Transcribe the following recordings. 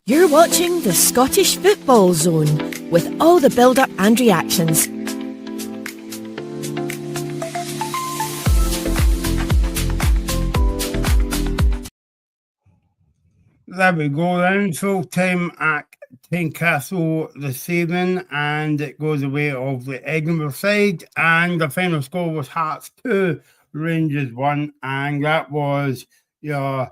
You're watching the Scottish Football Zone with all the build-up and reactions. There we go then. Full time at Tynecastle this evening, and it goes away of the Edinburgh side. And the final score was Hearts 2, Rangers 1, and that was your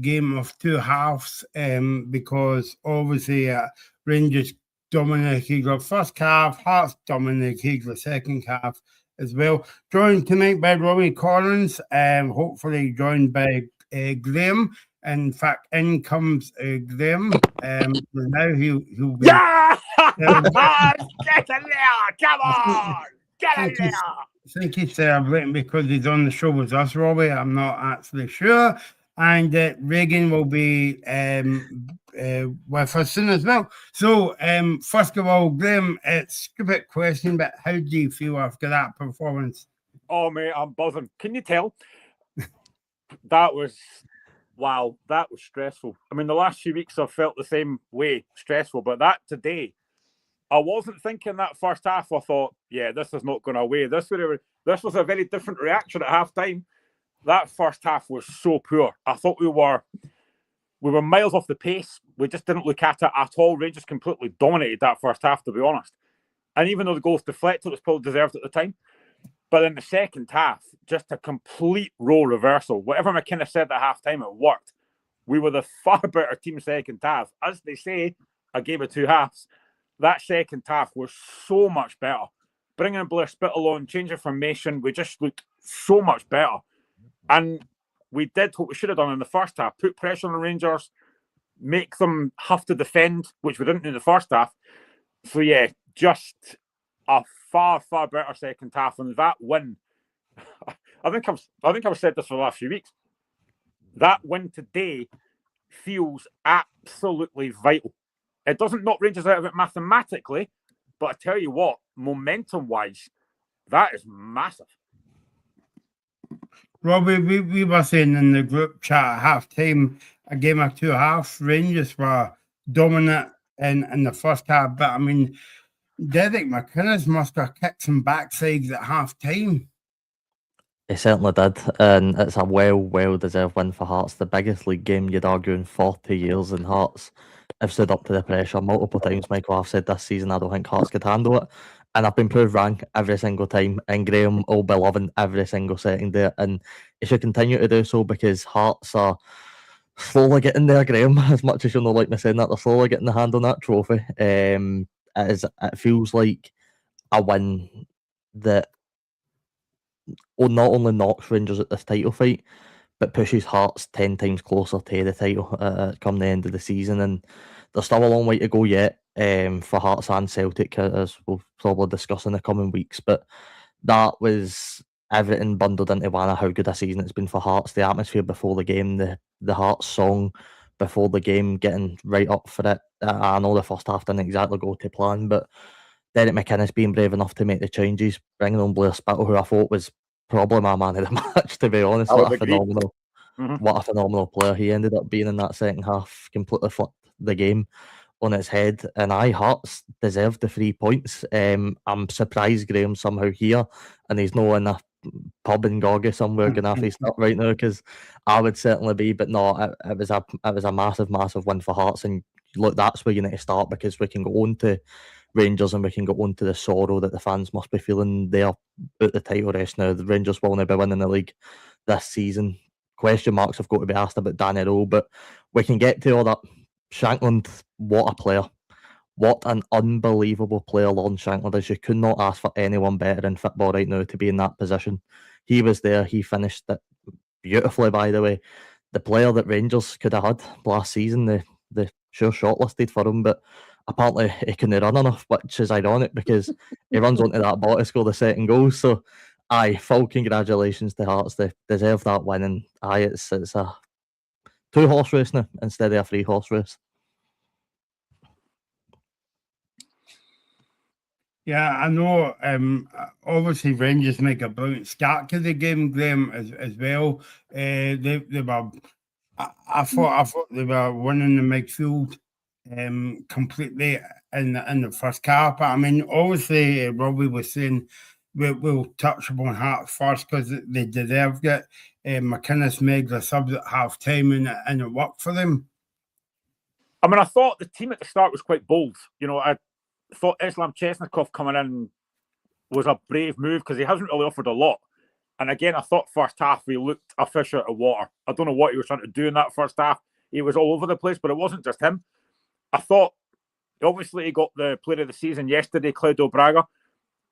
game of two halves. Because obviously Rangers dominated the first half, Hearts dominated the second half as well. Joined tonight by Robbie Collins, hopefully joined by Graham. In fact, in comes Graham. Now he'll be. Yeah! Get in there! Come on! Get in there! I think he's celebrating because he's on the show with us, Robbie. I'm not actually sure. And Reagan will be with us soon as well. So, first of all, Graham, it's a stupid question, but how do you feel after that performance? Oh, mate, I'm buzzing. Can you tell? That was... Wow, that was stressful. I mean, the last few weeks I've felt the same way, stressful. But that today, I wasn't thinking that first half. I thought, yeah, this is not going away. This was a very different reaction at half-time. That first half was so poor. I thought we were miles off the pace. We just didn't look at it at all. Rangers completely dominated that first half, to be honest. And even though the goal was deflected, it was probably deserved at the time. But in the second half, just a complete role reversal. Whatever McKinnon said at half-time, it worked. We were the far better team second half. As they say, a game of two halves. That second half was so much better. Bringing in Blair Spittle on, changing formation, we just looked so much better. And we did what we should have done in the first half. Put pressure on the Rangers, make them have to defend, which we didn't do in the first half. So yeah, just a far better second half, and that win. I think I've said this for the last few weeks. That win today feels absolutely vital. It doesn't knock Rangers out of it mathematically, but I tell you what, momentum-wise, that is massive. Robbie, we were saying in the group chat at half-time, a game of two halves, Rangers were dominant in the first half, but I mean, Derek McInnes must have kicked some backsides at half-time. He certainly did, and it's a well-deserved win for Hearts. The biggest league game, you'd argue, in 40 years, and Hearts have stood up to the pressure multiple times. Michael, I've said this season I don't think Hearts could handle it, and I've been proved wrong every single time, and Graham will be loving every single setting there, and he should continue to do so because Hearts are slowly getting there, Graham, as much as you'll not like me saying that, they're slowly getting the hand on that trophy. It feels like a win that not only knocks Rangers at this title fight, but pushes Hearts 10 times closer to the title come the end of the season. And there's still a long way to go yet for Hearts and Celtic, as we'll probably discuss in the coming weeks. But that was everything bundled into one of how good a season it's been for Hearts. The atmosphere before the game, the Hearts song before the game, getting right up for it. I know the first half didn't exactly go to plan, but Derek McInnes being brave enough to make the changes, bringing on Blair Spittle, who I thought was probably my man of the match, to be honest. What a phenomenal player he ended up being in that second half. Completely flipped the game on its head, and Hearts deserved the 3 points. I'm surprised Graham's somehow here, and he's not in a pub in Gorgie somewhere going off his stuff right now, because I would certainly be. But no, it was a massive win for Hearts, and look, that's where you need to start, because we can go on to Rangers and we can go on to the sorrow that the fans must be feeling there at the title race now. The Rangers will not be winning the league this season. Question marks have got to be asked about Danny Rowe, but we can get to all that. Shankland, what a player. What an unbelievable player Lawrence Shankland is. You could not ask for anyone better in football right now to be in that position. He was there. He finished it beautifully, by the way. The player that Rangers could have had last season, the sure shortlisted for him, but apparently he couldn't run enough, which is ironic because he runs onto that ball to score the second goal. So, full congratulations to Hearts. They deserve that win, and it's a 2-horse race now instead of a 3-horse race. Yeah, I know. Obviously, Rangers make a brilliant start to the game, Graham, as well. They were. I thought they were winning the midfield completely in the first half. But I mean, obviously, Robbie was saying we'll touch upon Hearts first because they deserved it. McInnes made the subs at half time and it worked for them. I mean, I thought the team at the start was quite bold. You know, I thought Islam Chesnikov coming in was a brave move because he hasn't really offered a lot. And again, I thought first half we looked a fish out of water. I don't know what he was trying to do in that first half. He was all over the place, but it wasn't just him. I thought, obviously, he got the player of the season yesterday, Claudio Braga.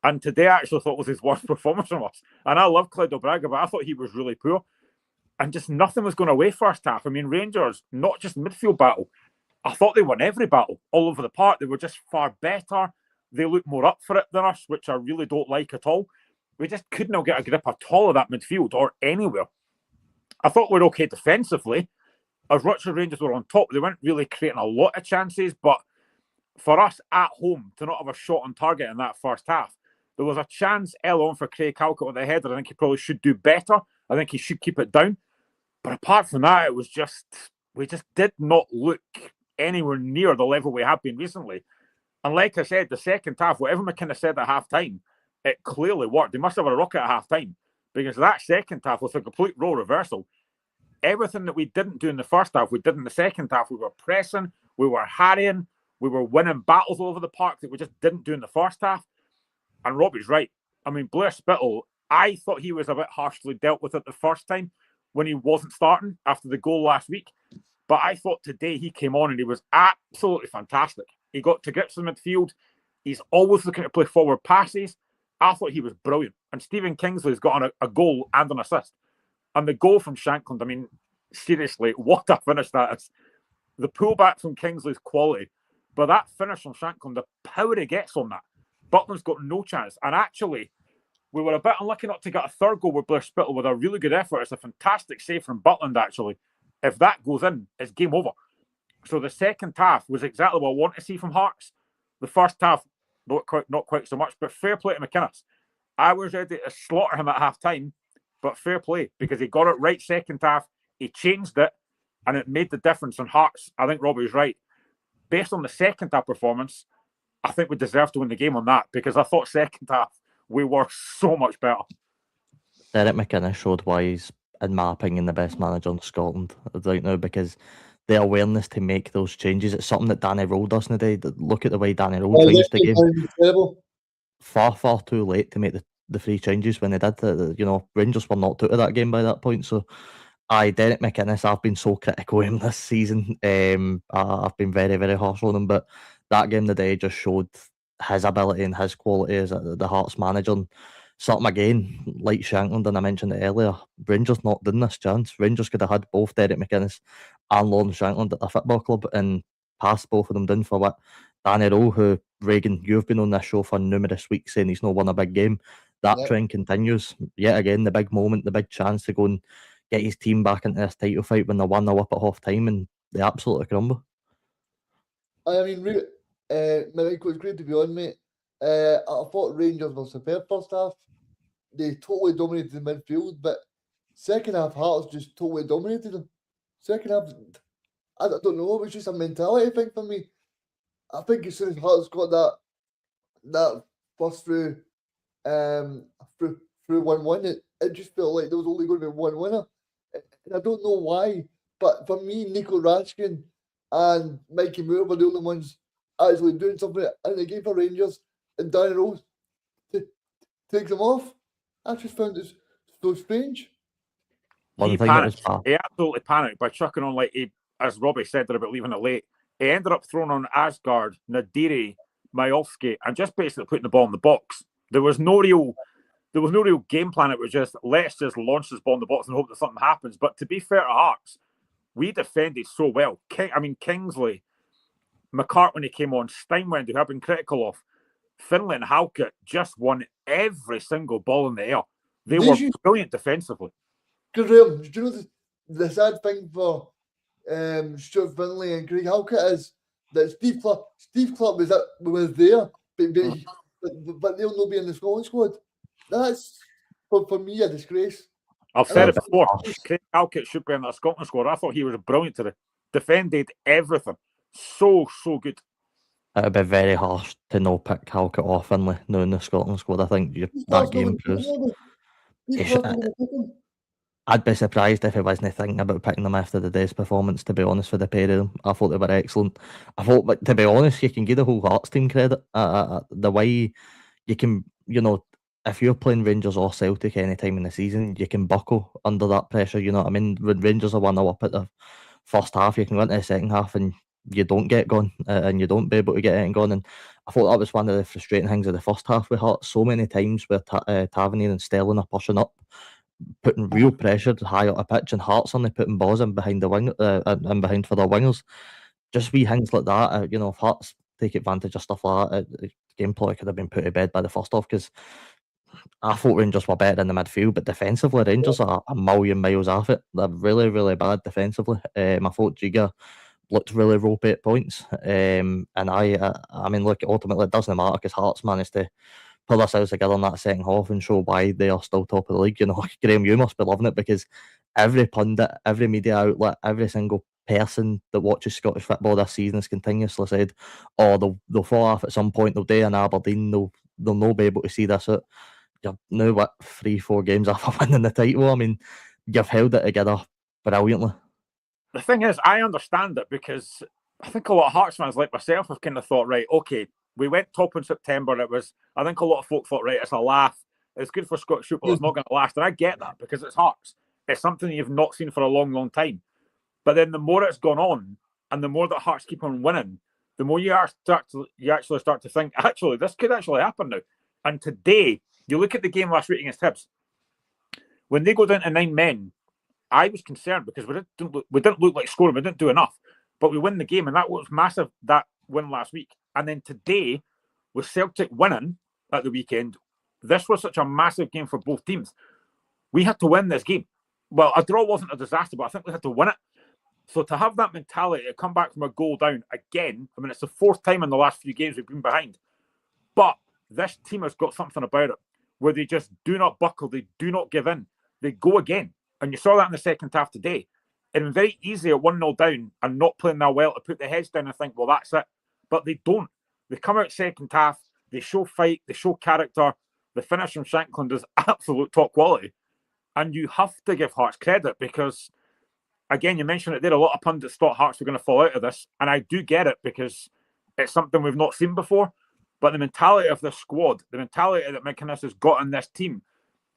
And today I actually thought was his worst performance from us. And I love Claudio Braga, but I thought he was really poor. And just nothing was going away first half. I mean, Rangers, not just midfield battle. I thought they won every battle all over the park. They were just far better. They looked more up for it than us, which I really don't like at all. We just could not get a grip at all of that midfield or anywhere. I thought we were okay defensively. As much as Rangers were on top, they weren't really creating a lot of chances. But for us at home to not have a shot on target in that first half, there was a chance early on for Craig Halkett with the header. I think he probably should do better. I think he should keep it down. But apart from that, it was just, we just did not look anywhere near the level we have been recently. And like I said, the second half, whatever McInnes said at half time, it clearly worked. They must have a rocket at half time because that second half was a complete role reversal. Everything that we didn't do in the first half, we did in the second half. We were pressing, we were harrying, we were winning battles all over the park that we just didn't do in the first half. And Robbie's right. I mean, Blair Spittle, I thought he was a bit harshly dealt with it the first time when he wasn't starting after the goal last week. But I thought today he came on and he was absolutely fantastic. He got to grips in midfield. He's always looking to play forward passes. I thought he was brilliant. And Stephen Kingsley's got a goal and an assist. And the goal from Shankland, I mean, seriously, what a finish that is. The pullback from Kingsley's quality. But that finish from Shankland, the power he gets on that, Butland's got no chance. And actually, we were a bit unlucky not to get a third goal with Blair Spittle with a really good effort. It's a fantastic save from Butland, actually. If that goes in, it's game over. So the second half was exactly what I want to see from Hearts. The first half, not quite so much, but fair play to McInnes. I was ready to slaughter him at half time, but fair play because he got it right second half. He changed it, and it made the difference on Hearts. I think Robbie's right. Based on the second half performance, I think we deserve to win the game on that because I thought second half we were so much better. Derek McInnes showed why he's, in my opinion, the best manager in Scotland right now because the awareness to make those changes, it's something that Danny Rowe does today. Look at the way Danny Rowe changed the game. Far too late to make the three changes when they did. Rangers were knocked out of that game by that point. So, Derek McInnes, I've been so critical of him this season. I've been very, very harsh on him, but that game today just showed his ability and his quality as the Hearts manager. And something again, like Shankland, and I mentioned it earlier, Rangers knocked in this chance. Rangers could have had both Derek McInnes and Lawrence Shankland at the football club and passed both of them down for what Danny Rowe, who, Reagan, you've been on this show for numerous weeks saying he's not won a big game. That trend continues. Yet again, the big moment, the big chance to go and get his team back into this title fight when they're 1-0 up at half time and they absolutely crumble. I mean, Mike, it was great to be on, mate. I thought Rangers were superb first half. They totally dominated the midfield, but second half, Hearts just totally dominated them. Second half, I don't know, it was just a mentality thing for me. I think as soon as Hearts got that first through 1-1, it just felt like there was only going to be one winner. And I don't know why, but for me, Nico Raskin and Mikey Moore were the only ones actually doing something in the game for Rangers, and Danny Rose takes them off. I just found it so strange. He panicked. He absolutely panicked by chucking on, as Robbie said there about leaving it late. He ended up throwing on Asgard, Nadiri, Majolski, and just basically putting the ball in the box. There was no real game plan. It was just, let's just launch this ball in the box and hope that something happens. But to be fair to Hearts, we defended so well. Kingsley, McCart when he came on, Steinwend, who I've been critical of, Finlay and Halkett just won every single ball in the air. They were brilliant defensively. Because do you know the sad thing for Stuart Finlay and Craig Halkett is that Steve Clark was there, but they'll not be in the Scotland squad. That's for me a disgrace. I've said it before. Craig Halkett should be in that Scotland squad. I thought he was brilliant today. Defended everything. So good. It'd be very harsh to no pick Halkett or Finlay knowing the Scotland squad. I think He's that not going game to pick proves. him. He's He not going to pick him. I'd be surprised if he wasn't thinking about picking them after the day's performance, to be honest, for the pair of them. I thought they were excellent. I thought, but to be honest, you can give the whole Hearts team credit. The way you can, if you're playing Rangers or Celtic any time in the season, you can buckle under that pressure. You know what I mean? When Rangers are 1-0 up at the first half, you can go into the second half and you don't get gone and you don't be able to get it gone. And I thought that was one of the frustrating things of the first half with Hearts. So many times where Tavernier and Sterling are pushing up, putting real pressure high up a pitch, and Hearts only putting balls in behind the wing and behind for their wingers. Just wee things like that. If Hearts take advantage of stuff like that, the game probably could have been put to bed by the first half, because I thought Rangers were better in the midfield, but defensively Rangers are a million miles off it. They're really, really bad defensively. I thought Giga looked really ropey at points. And I mean, look, ultimately it doesn't matter because Hearts managed to pull ourselves together in that second half and show why they are still top of the league. Graham, you must be loving it, because every pundit, every media outlet, every single person that watches Scottish football this season has continuously said, "Oh, they'll fall off at some point. They'll do in Aberdeen. They'll not be able to see this out." You're now 3-4 games after winning the title. I mean, you've held it together brilliantly. The thing is, I understand it, because I think a lot of Hearts fans like myself have kind of thought, right, okay, we went top in September. I think a lot of folk thought, right, it's a laugh. It's good for Scottish football. It's not going to last. And I get that, because it's Hearts. It's something you've not seen for a long, long time. But then the more it's gone on, and the more that Hearts keep on winning, the more you actually start to think, actually, this could actually happen now. And today, you look at the game last week against Hibs. When they go down to 9 men, I was concerned because we didn't look like scoring. We didn't do enough. But we win the game, and that was massive, that win last week. And then today, with Celtic winning at the weekend, this was such a massive game for both teams. We had to win this game. Well, a draw wasn't a disaster, but I think we had to win it. So to have that mentality, to come back from a goal down again, I mean, it's the 4th time in the last few games we've been behind. But this team has got something about it where they just do not buckle. They do not give in. They go again. And you saw that in the second half today. It was very easy at 1-0 down and not playing that well to put their heads down and think, well, that's it. But they don't. They come out second half. They show fight. They show character. The finish from Shankland is absolute top quality. And you have to give Hearts credit because, again, you mentioned it there, a lot of pundits thought Hearts were going to fall out of this. And I do get it because it's something we've not seen before. But the mentality of this squad, the mentality that McInnes has got in this team,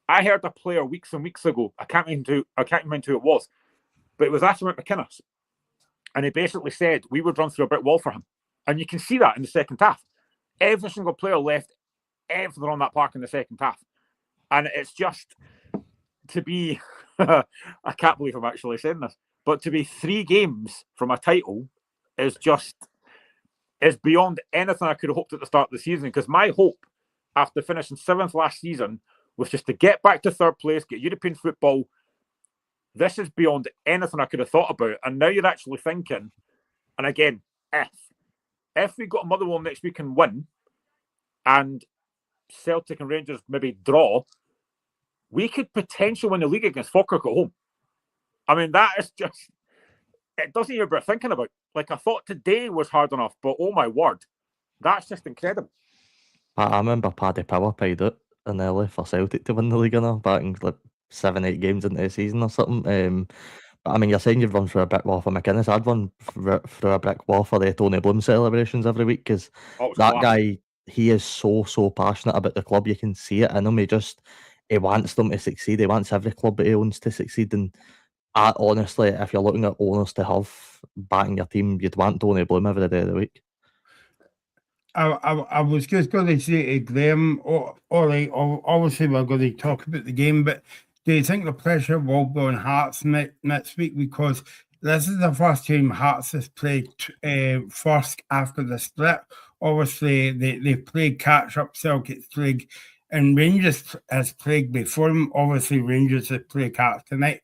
I heard a player weeks and weeks ago, I can't remember who it was, but it was actually McInnes. And he basically said we would run through a brick wall for him. And you can see that in the second half. Every single player left everything on that park in the second half. And it's just to be, I can't believe I'm actually saying this, but to be 3 games from a title is beyond anything I could have hoped at the start of the season. Because my hope after finishing 7th last season was just to get back to 3rd place, get European football. This is beyond anything I could have thought about. And now you're actually thinking, and again, if we got Motherwell next week and win, and Celtic and Rangers maybe draw, we could potentially win the league against Falkirk at home. I mean, that is just, it doesn't even bear thinking about. Like, I thought today was hard enough, but oh my word, that's just incredible. I remember Paddy Power paid it in early for Celtic to win the league back in like 7-8 games into the season or something. But I mean, you're saying you've run through a brick wall for McInnes. I'd run through a brick wall for the Tony Bloom celebrations every week because that guy, he is so passionate about the club. You can see it in him. He wants them to succeed. He wants every club that he owns to succeed. And honestly, if you're looking at owners to have backing your team, you'd want Tony Bloom every day of the week. I was just going to say to Graham, all right, obviously we're going to talk about the game, but do you think the pressure will be on Hearts next week? Because this is the first time Hearts has played first after the split. Obviously, they played catch-up Celtic's league, and Rangers has played before them. Obviously, Rangers have played Hearts tonight,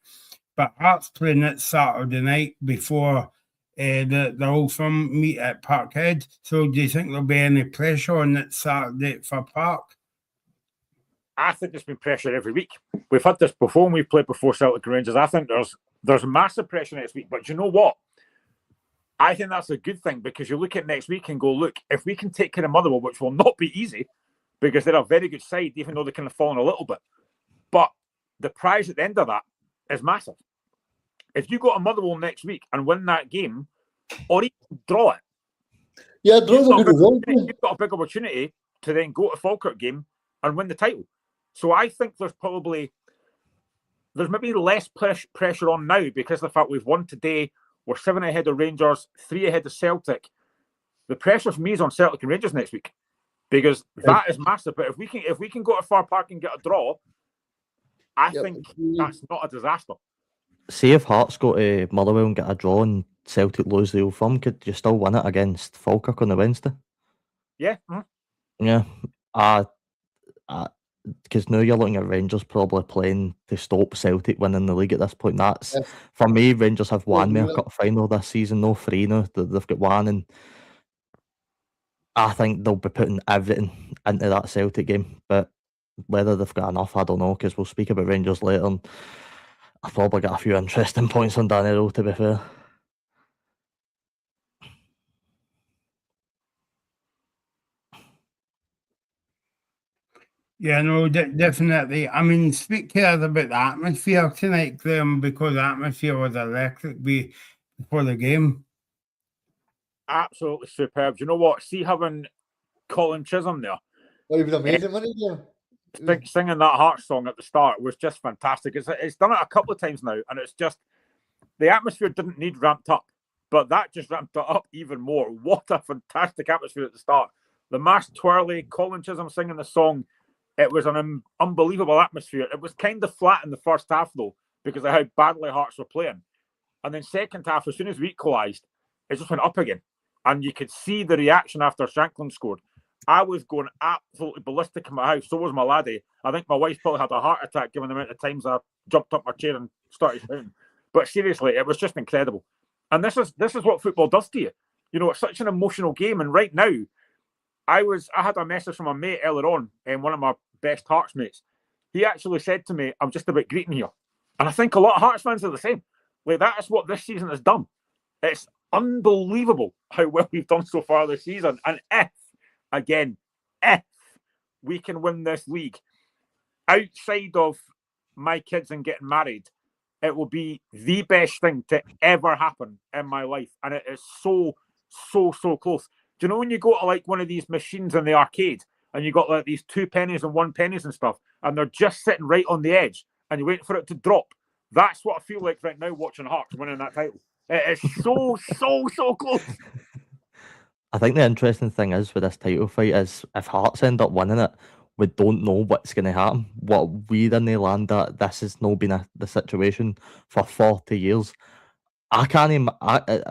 but Hearts playing it Saturday night before the Old Firm meet at Parkhead. So do you think there'll be any pressure on that Saturday for Park? I think there's been pressure every week. We've had this before when we've played before Celtic and Rangers. I think there's massive pressure next week. But you know what? I think that's a good thing because you look at next week and go, look, if we can take care of Motherwell, which will not be easy because they're a very good side, even though they can have fallen a little bit. But the prize at the end of that is massive. If you go to Motherwell next week and win that game, or even draw it, Yeah, draws a good result. you've got a big opportunity to then go to Falkirk game and win the title. So I think there's maybe less pressure on now because of the fact we've won today. We're 7 ahead of Rangers, 3 ahead of Celtic. The pressure for me is on Celtic and Rangers next week because that is massive. But if we can go to Far Park and get a draw, I think that's not a disaster. See if Hearts go to Motherwell and get a draw and Celtic lose the Old Firm, could you still win it against Falkirk on the Wednesday? Yeah. Yeah. Because now you're looking at Rangers probably playing to stop Celtic winning the league at this point. That's for me. Rangers have one more cup final this season, no 3 now. They've got one, and I think they'll be putting everything into that Celtic game. But whether they've got enough, I don't know. Because we'll speak about Rangers later, and I've probably got a few interesting points on Danny Rowe, to be fair. Yeah, no, definitely. I mean, speak to us about the atmosphere tonight, Graham, because the atmosphere was electric before the game. Absolutely superb. Do you know what? See having Colin Chisholm there. Oh, he was amazing, wasn't he? Singing that Hearts song at the start was just fantastic. It's done it a couple of times now, and it's just the atmosphere didn't need ramped up, but that just ramped it up even more. What a fantastic atmosphere at the start. The mass twirly, Colin Chisholm singing the song. It was an unbelievable atmosphere. It was kind of flat in the first half, though, because of how badly Hearts were playing. And then second half, as soon as we equalised, it just went up again. And you could see the reaction after Shanklin scored. I was going absolutely ballistic in my house. So was my laddie. I think my wife probably had a heart attack given the amount of times I jumped up my chair and started shouting. But seriously, it was just incredible. And this is what football does to you. You know, it's such an emotional game. And right now, I had a message from a mate earlier on, and one of my best Hearts mates. He actually said to me, I'm just about greeting here. And I think a lot of Hearts fans are the same. Like, that is what this season has done. It's unbelievable how well we've done so far this season. And if we can win this league, outside of my kids and getting married, it will be the best thing to ever happen in my life. And it is so, so, so close. Do you know when you go to like one of these machines in the arcade and you got like these 2 pennies and 1 pennies and stuff, and they're just sitting right on the edge and you wait for it to drop? That's what I feel like right now watching Hearts winning that title. It is so, so, so close. I think the interesting thing is with this title fight is if Hearts end up winning it, we don't know what's going to happen. What we didn't land at, this has not been the situation for 40 years. I can't.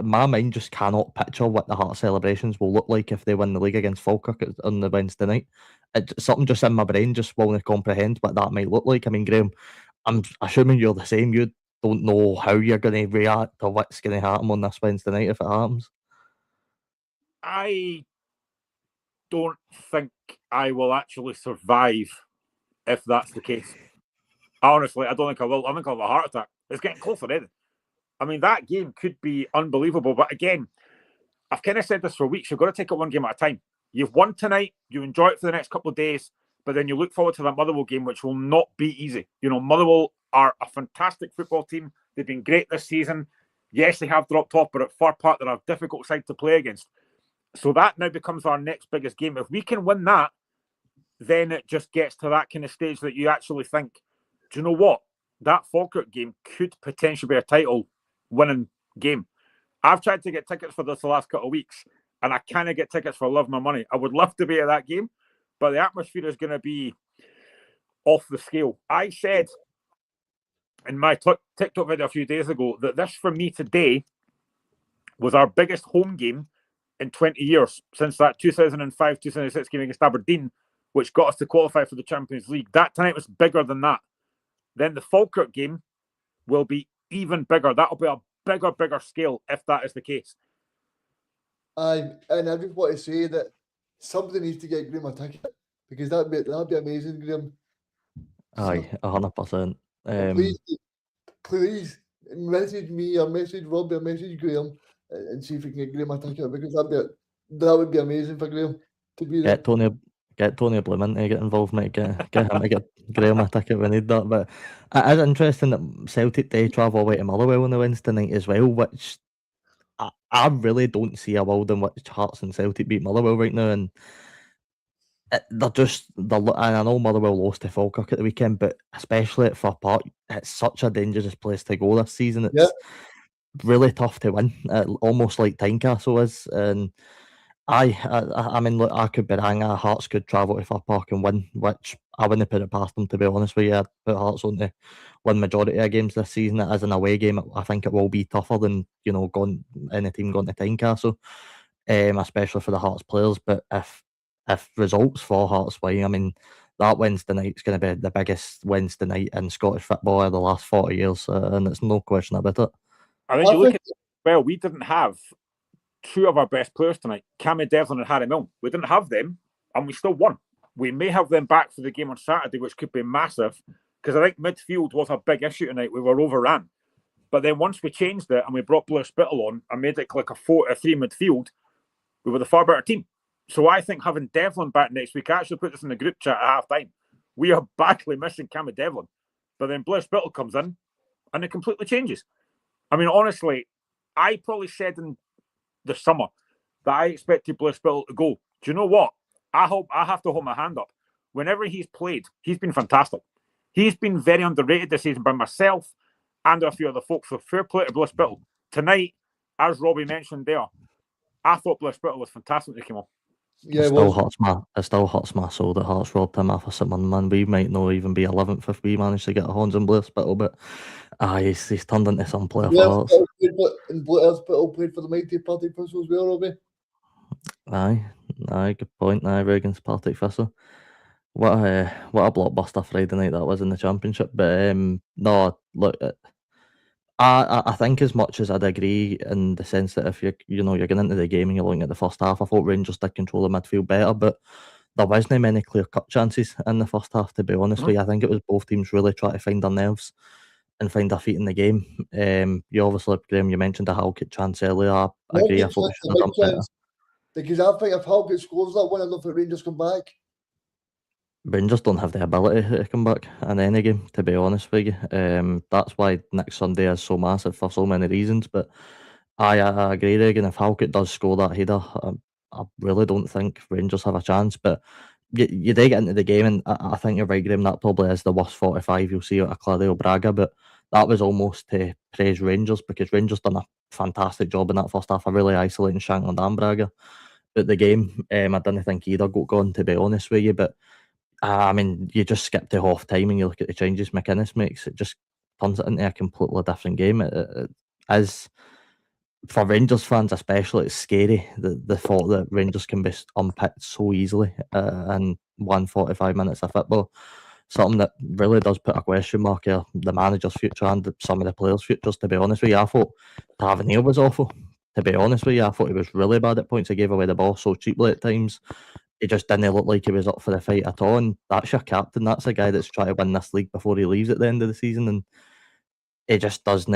My mind just cannot picture what the Hearts celebrations will look like if they win the league against Falkirk on the Wednesday night. Something just in my brain just won't comprehend what that might look like. I mean, Graham, I'm assuming you're the same. You don't know how you're going to react or what's going to happen on this Wednesday night if it happens. I don't think I will actually survive if that's the case. Honestly, I don't think I will. I think I'll have a heart attack. It's getting close already. I mean, that game could be unbelievable. But again, I've kind of said this for weeks. You've got to take it one game at a time. You've won tonight. You enjoy it for the next couple of days. But then you look forward to that Motherwell game, which will not be easy. You know, Motherwell are a fantastic football team. They've been great this season. Yes, they have dropped off, but at Far Park, they're a difficult side to play against. So that now becomes our next biggest game. If we can win that, then it just gets to that kind of stage that you actually think, do you know what? That Falkirk game could potentially be a title winning game. I've tried to get tickets for this the last couple of weeks, and I kind of get tickets for love my money. I would love to be at that game, but the atmosphere is going to be off the scale. I said in my TikTok video a few days ago that this for me today was our biggest home game in 20 years since that 2005-2006 game against Aberdeen, which got us to qualify for the Champions League. That tonight was bigger than that. Then the Falkirk game will be even bigger. That'll be a bigger scale if that is the case. And I just want to say that somebody needs to get Graham a ticket because that'd be amazing, Graham. Aye, 100%. Please message me or message Robbie or message Graham and see if we can get Graham a ticket, because that would be amazing for Graham to be there. Get Tony Blooming to get involved, mate. Get him to get Graham a ticket. We need that. But it is interesting that Celtic they travel away to Motherwell on the Wednesday night as well, which I really don't see a world in which Hearts and Celtic beat Motherwell right now, and and I know Motherwell lost to Falkirk at the weekend, but especially at Fir Park, it's such a dangerous place to go this season. It's really tough to win, almost like Tynecastle is. And I mean, look, I could be wrong. Hearts could travel to Fir Park and win, which I wouldn't put it past them, to be honest with you. I'd put Hearts on to win majority of games this season. As an away game, I think it will be tougher than any team going to Tynecastle, especially for the Hearts players. But if results for Hearts win, I mean, that Wednesday night's going to be the biggest Wednesday night in Scottish football of the last 40 years, and it's no question about it. I think you look at well, we didn't have two of our best players tonight, Cammy Devlin and Harry Milne. We didn't have them, and we still won. We may have them back for the game on Saturday, which could be massive, because I think midfield was a big issue tonight. We were overran. But then once we changed it and we brought Blair Spittle on and made it like a 4-3 midfield, we were the far better team. So I think having Devlin back next week, I actually put this in the group chat at half time. We are badly missing Cammy Devlin. But then Blair Spittle comes in and it completely changes. I mean, honestly, I probably said in the summer that I expected Blair Spittle to go. Do you know what? I have to hold my hand up. Whenever he's played, he's been fantastic. He's been very underrated this season by myself and a few other folks. So fair play to Blair Spittle. Tonight, as Robbie mentioned there, I thought Blair Spittle was fantastic when he came on. Yeah, it still hurts my soul that Hearts robbed him off a Simon, man. We might not even be 11th if we manage to get our hands on Blair Spittle, but he's turned into some player for Hearts. And Blair Spittle played for the mighty Partick Thistle as well, Robbie. Aye, good point. Reagan's Partick Thistle. What a blockbuster Friday night that was in the Championship. But no, look, I think as much as I'd agree in the sense that if you're getting into the game and you're looking at the first half, I thought Rangers did control the midfield better, but there wasn't many clear-cut chances in the first half, to be honest with you. I think it was both teams really trying to find their nerves and find their feet in the game. You obviously, Graham, you mentioned a Halkett chance earlier. I agree. I thought we should have done better. Because I think if Halkett scores that one, I don't think Rangers come back. Rangers don't have the ability to come back in any game, to be honest with you. That's why next Sunday is so massive for so many reasons. But I agree, Regan. If Halkett does score that header, I really don't think Rangers have a chance. But you do get into the game, and I think you're right, Graham. That probably is the worst 45 you'll see out of Claudio Braga. But that was almost to praise Rangers, because Rangers done a fantastic job in that first half of really isolating Shankland and Braga. But the game, I didn't think either got gone, to be honest with you. But I mean, you just skip to half time and you look at the changes McInnes makes, it just turns it into a completely different game. It is, for Rangers fans especially, it's scary, the thought that Rangers can be unpicked so easily in 145 minutes of football. Something that really does put a question mark here, the manager's future and some of the players' futures, to be honest with you. I thought Tavernier was awful, to be honest with you. I thought he was really bad at points. He gave away the ball so cheaply at times. He just didn't look like he was up for the fight at all. And that's your captain. That's a guy that's trying to win this league before he leaves at the end of the season. And he just doesn't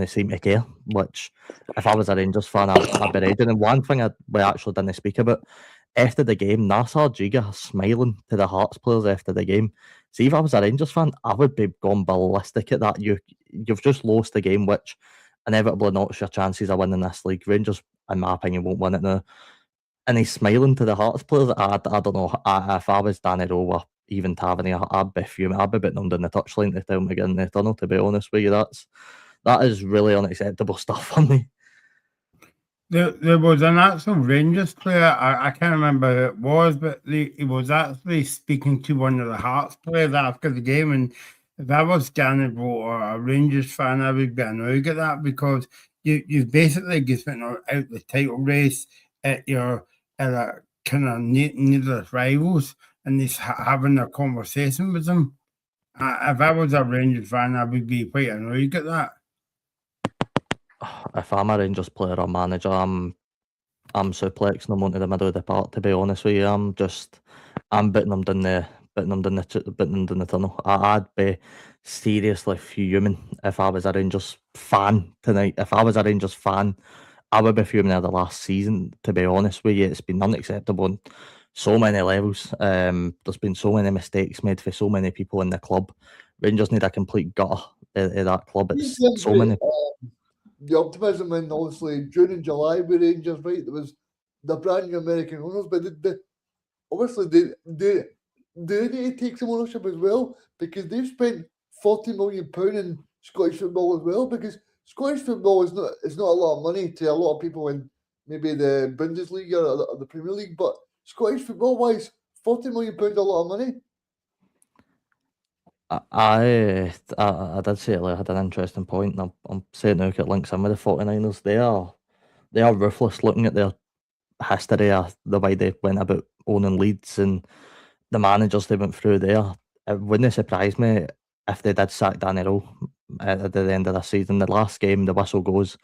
seem to care. Which, if I was a Rangers fan, I'd be ready. And one thing we actually didn't speak about, after the game, Nassar Jiga smiling to the Hearts players after the game. See, if I was a Rangers fan, I would be gone ballistic at that. You've just lost the game, which inevitably knocks your chances of winning this league. Rangers, in my opinion, won't win it now. And he's smiling to the Hearts players. I don't know. If I was Danny Rowe or even Tavernier, I'd be fuming. I'd be putting them down the touchline to tell them to get in the tunnel, to be honest with you. That is really unacceptable stuff for me. There was an actual Rangers player, I can't remember who it was, but he was actually speaking to one of the Hearts players after the game. And if I was Danny Rowe or a Rangers fan, I would be annoyed at that, because you basically just went out the title race at a kind of needless rivals, and he's having a conversation with them. If I was a Rangers fan, I would be quite annoyed at that. If I'm a Rangers player or manager, I'm suplexing them onto the middle of the park, to be honest with you. I'm putting them down beating them down the tunnel. I'd be seriously fuming if I was a Rangers fan tonight. If I was a Rangers fan, I would be fuming at the last season, to be honest with you. It's been unacceptable on so many levels. There's been so many mistakes made for so many people in the club. Rangers need a complete gutter of that club. It's so many. The optimism, and obviously during July with Rangers, right, there was the brand new American owners, but obviously they need to take some ownership as well, because they've spent £40 million in Scottish football as well, because Scottish football is not a lot of money to a lot of people in maybe the Bundesliga or the Premier League, but Scottish football wise, £40 million is a lot of money. I did say it. I had an interesting point, and I'm saying now it links in with the 49ers. They are ruthless looking at their history, the way they went about owning Leeds and the managers they went through there. It wouldn't surprise me if they did sack Danny Rowe at the end of the season. The last game, the whistle goes.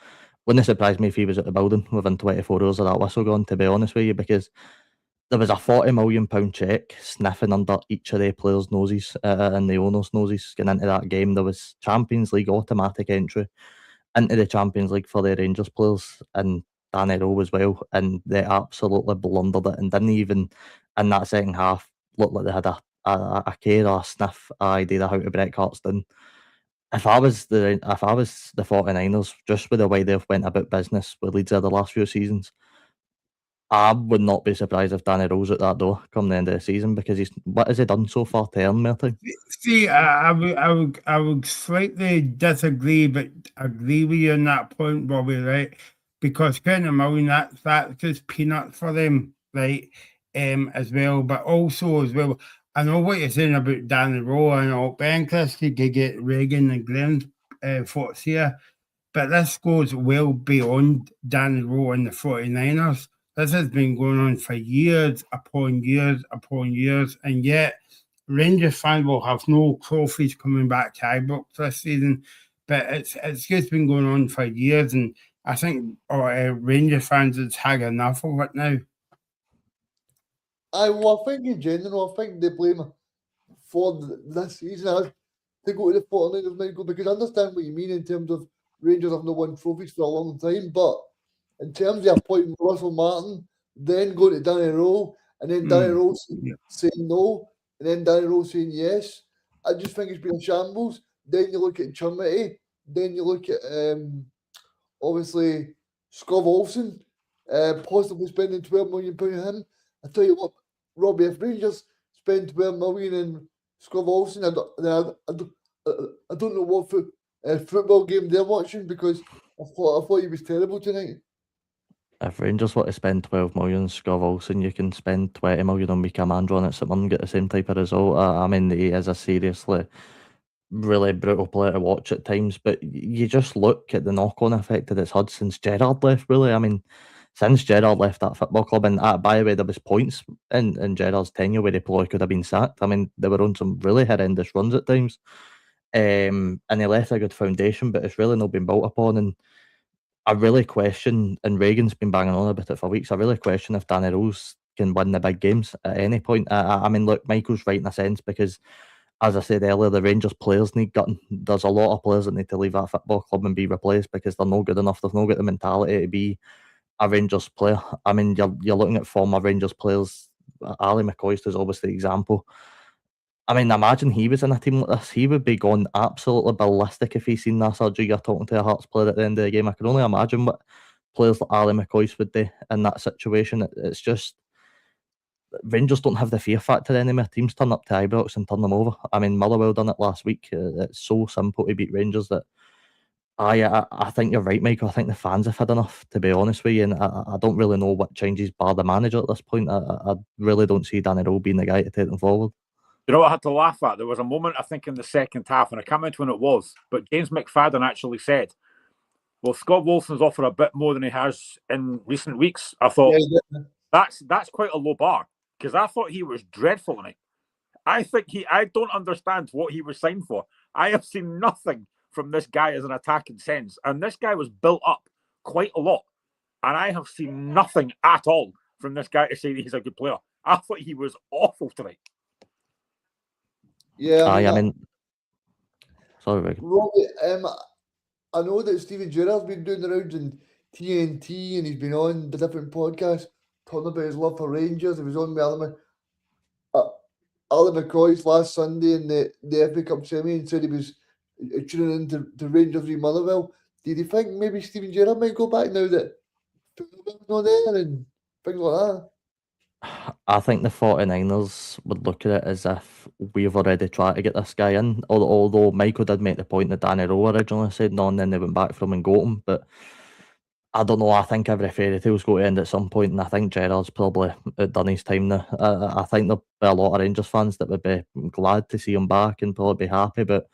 Wouldn't surprise me if he was at the building within 24 hours of that whistle gone, to be honest with you, because there was a £40 million check sniffing under each of the players' noses and the owners' noses going into that game. There was Champions League automatic entry into the Champions League for the Rangers players and Danny Rowe as well, and they absolutely blundered it and didn't even, in that second half, look like they had a care or a sniff idea of how to break hearts down. If I was the 49ers, just with the way they've went about business with Leeds over the last few seasons, I would not be surprised if Danny Rowe's at that door come the end of the season, because what has he done so far to earn more time? See, I would slightly disagree, but agree with you on that point, Bobby, right? Because $20 million, that's just peanuts for them, right? As well, but also as well, I know what you're saying about Danny Rowe and all. Ben Christie could get Reagan and Glenn thoughts here, but this goes well beyond Danny Rowe and the 49ers. This has been going on for years upon years upon years, and yet Rangers fans will have no trophies coming back to Ibrox this season. But it's just been going on for years, and I think Rangers fans have had enough of it now. I think in general, I think the blame for this season has to go to the 49ers, Michael, because I understand what you mean in terms of Rangers have not won trophies for a long time, but in terms of appointing Russell Martin, then going to Danny Rowe, and then Danny Rowe saying no, and then Danny Rowe saying yes, I just think it's been a shambles. Then you look at Chumity, then you look at obviously Skov Olsen, possibly spending £12 million on him. I tell you what, Robbie, if Rangers spend £12 million in Skov Olsen, I don't know what football game they're watching, because I thought he was terrible tonight. If Rangers want to spend 12 million on Skov Olsen, you can spend 20 million on Mika Mandron at St Mirren and get the same type of result. I mean, he is a seriously really brutal player to watch at times, but you just look at the knock-on effect that it's had since Gerrard left, really. I mean, since Gerrard left that football club, and by the way, there was points in Gerrard's tenure where he probably could have been sacked. I mean, they were on some really horrendous runs at times, and he left a good foundation, but it's really not been built upon. And I really question, and Reagan's been banging on about it for weeks, I really question if Danny Rose can win the big games at any point. I mean, look, Michael's right in a sense, because as I said earlier, the Rangers players need gutting. There's a lot of players that need to leave that football club and be replaced because they're not good enough. They've not got the mentality to be a Rangers player. I mean, you're looking at former Rangers players. Ali McCoist is obviously the example. I mean, imagine he was in a team like this. He would be gone absolutely ballistic if he's seen that Rodriguez talking to a Hearts player at the end of the game. I can only imagine what players like Ali McCoist would do in that situation. It's just, Rangers don't have the fear factor anymore. Teams turn up to Ibrox and turn them over. I mean, Motherwell done it last week. It's so simple to beat Rangers that I think you're right, Michael. I think the fans have had enough, to be honest with you, and I don't really know what changes bar the manager at this point. I really don't see Danny Rowe being the guy to take them forward. You know what I had to laugh at? There was a moment, I think, in the second half, and I can't remember when it was, but James McFadden actually said, well, Scott Wilson's offered a bit more than he has in recent weeks. I thought, that's quite a low bar, because I thought he was dreadful tonight. I don't understand what he was signed for. I have seen nothing from this guy as an attacking sense, and this guy was built up quite a lot, and I have seen nothing at all from this guy to say that he's a good player. I thought he was awful tonight. Yeah, I mean, sorry, Wigan. Robbie, I know that Steven Gerrard's been doing the rounds in TNT and he's been on the different podcasts talking about his love for Rangers. He was on with Alan McCoy's last Sunday in the FA Cup semi and said he was tuning into to Rangers v Motherwell. Did you think maybe Steven Gerrard might go back now that Motherwell's not there and things like that? I think the 49ers would look at it as if we've already tried to get this guy in. Although Michael did make the point that Danny Rowe originally said no, and then they went back from and got him. But I don't know. I think every fairy tale's going to end at some point, and I think Gerrard's probably done his time now. I think there'll be a lot of Rangers fans that would be glad to see him back and probably be happy. But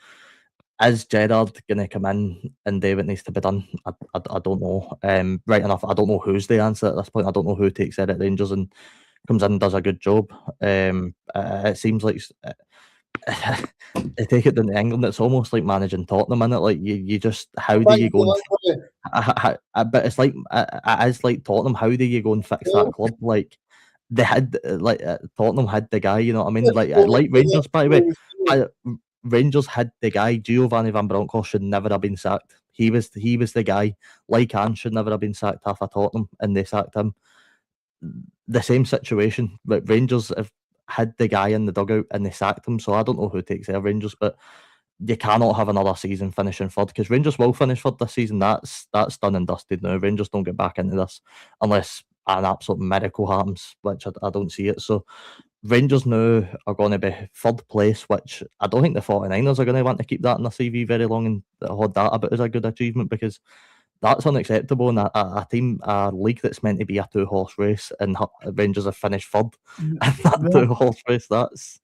is Gerrard going to come in and do what needs to be done? I don't know. Right enough, I don't know who's the answer at this point. I don't know who takes it at Rangers and comes in and does a good job. It seems like they take it down to England. It's almost like managing Tottenham, innit? Like you just how do you go? But it's like it is like Tottenham. How do you go and fix that club? Like they had Tottenham had the guy. You know what I mean? Like Rangers, by the way. Rangers had the guy. Giovanni Van Bronckhorst should never have been sacked. He was the guy. Lycan should never have been sacked half of Tottenham, and they sacked him. The same situation, but Rangers have had the guy in the dugout and they sacked him. So I don't know who takes their Rangers, but you cannot have another season finishing third because Rangers will finish third this season. That's done and dusted now. Rangers don't get back into this unless an absolute miracle happens, which I don't see it. So Rangers now are going to be third place, which I don't think the 49ers are going to want to keep that in their CV very long and hold that about as a good achievement because that's unacceptable in a league that's meant to be a two-horse race and Rangers have finished third in that two-horse race. That's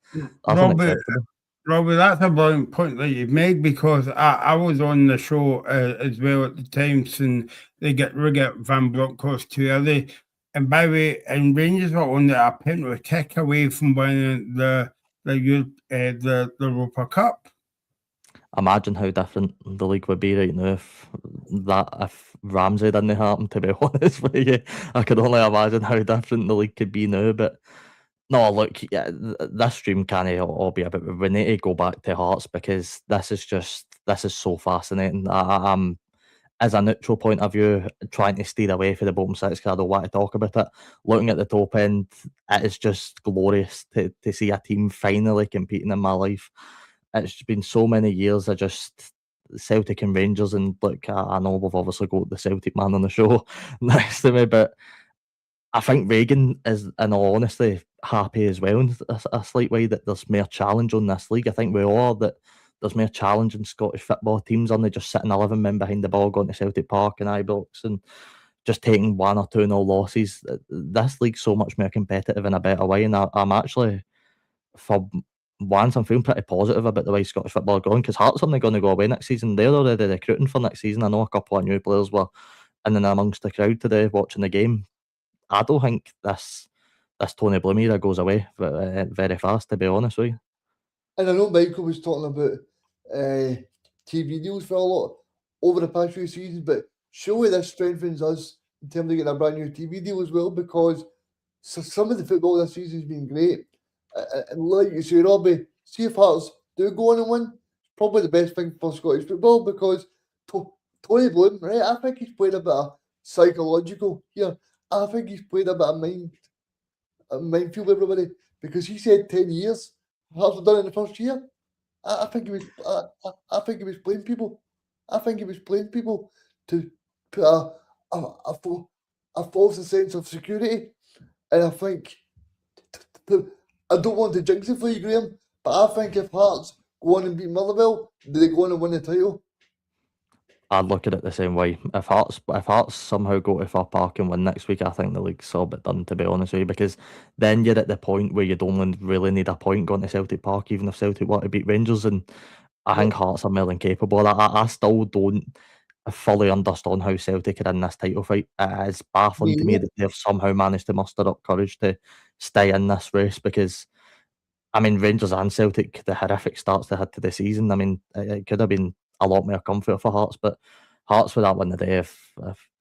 unacceptable. Robbie, that's a brilliant point that you've made because I was on the show as well at the time and they get rid of Van Bronckhorst too early. And by the way, and Rangers were only a penalty kick away from winning the Europa Cup. Imagine how different the league would be right now if Ramsey didn't happen, to be honest with you. I could only imagine how different the league could be now. But no, look, yeah, this stream can't all be about. We need to go back to Hearts because this is so fascinating. I'm as a neutral point of view, trying to steer away from the bottom six because I don't want to talk about it. Looking at the top end, it is just glorious to see a team finally competing in my life. It's been so many years. Celtic and Rangers, and look, I know we've obviously got the Celtic man on the show next to me, but I think Reagan is, in all honesty, happy as well in a slight way that there's more challenge on this league. I think we all are that there's more challenge in Scottish football. Teams only just sitting 11 men behind the ball, going to Celtic Park and Ibrox and just taking 1 or 2 nil losses. This league's so much more competitive in a better way, and I'm actually, for once, I'm feeling pretty positive about the way Scottish football are going because Hearts aren't going to go away next season. They're already recruiting for next season. I know a couple of new players were in and amongst the crowd today watching the game. I don't think this Tony Bloom era goes away very fast, to be honest with you. And I know Michael was talking about TV deals for a lot over the past few seasons, but surely this strengthens us in terms of getting a brand new TV deal as well because some of the football this season has been great. And like you say, Robbie, see if Hearts do go on and win, it's probably the best thing for Scottish football because Tony Bloom, right, I think he's played a bit of psychological here. I think he's played a bit of minefield with everybody because he said 10 years. Hearts were done in the first year. I think he was. I think he was playing people. I think he was playing people to put a false sense of security. And I think I don't want to jinx it for you, Graham, but I think if Hearts go on and beat Motherwell, do they go on and win the title? I'd look at it the same way. If Hearts somehow go to Fir Park and win next week, I think the league's all but done, to be honest with you, because then you're at the point where you don't really need a point going to Celtic Park, even if Celtic want to beat Rangers, and I think Hearts are more than capable. I still don't fully understand how Celtic are in this title fight. It is baffling to me that they've somehow managed to muster up courage to stay in this race because, I mean, Rangers and Celtic, the horrific starts they had to the season, I mean, it could have been a lot more comfort for Hearts, but Hearts with that win today have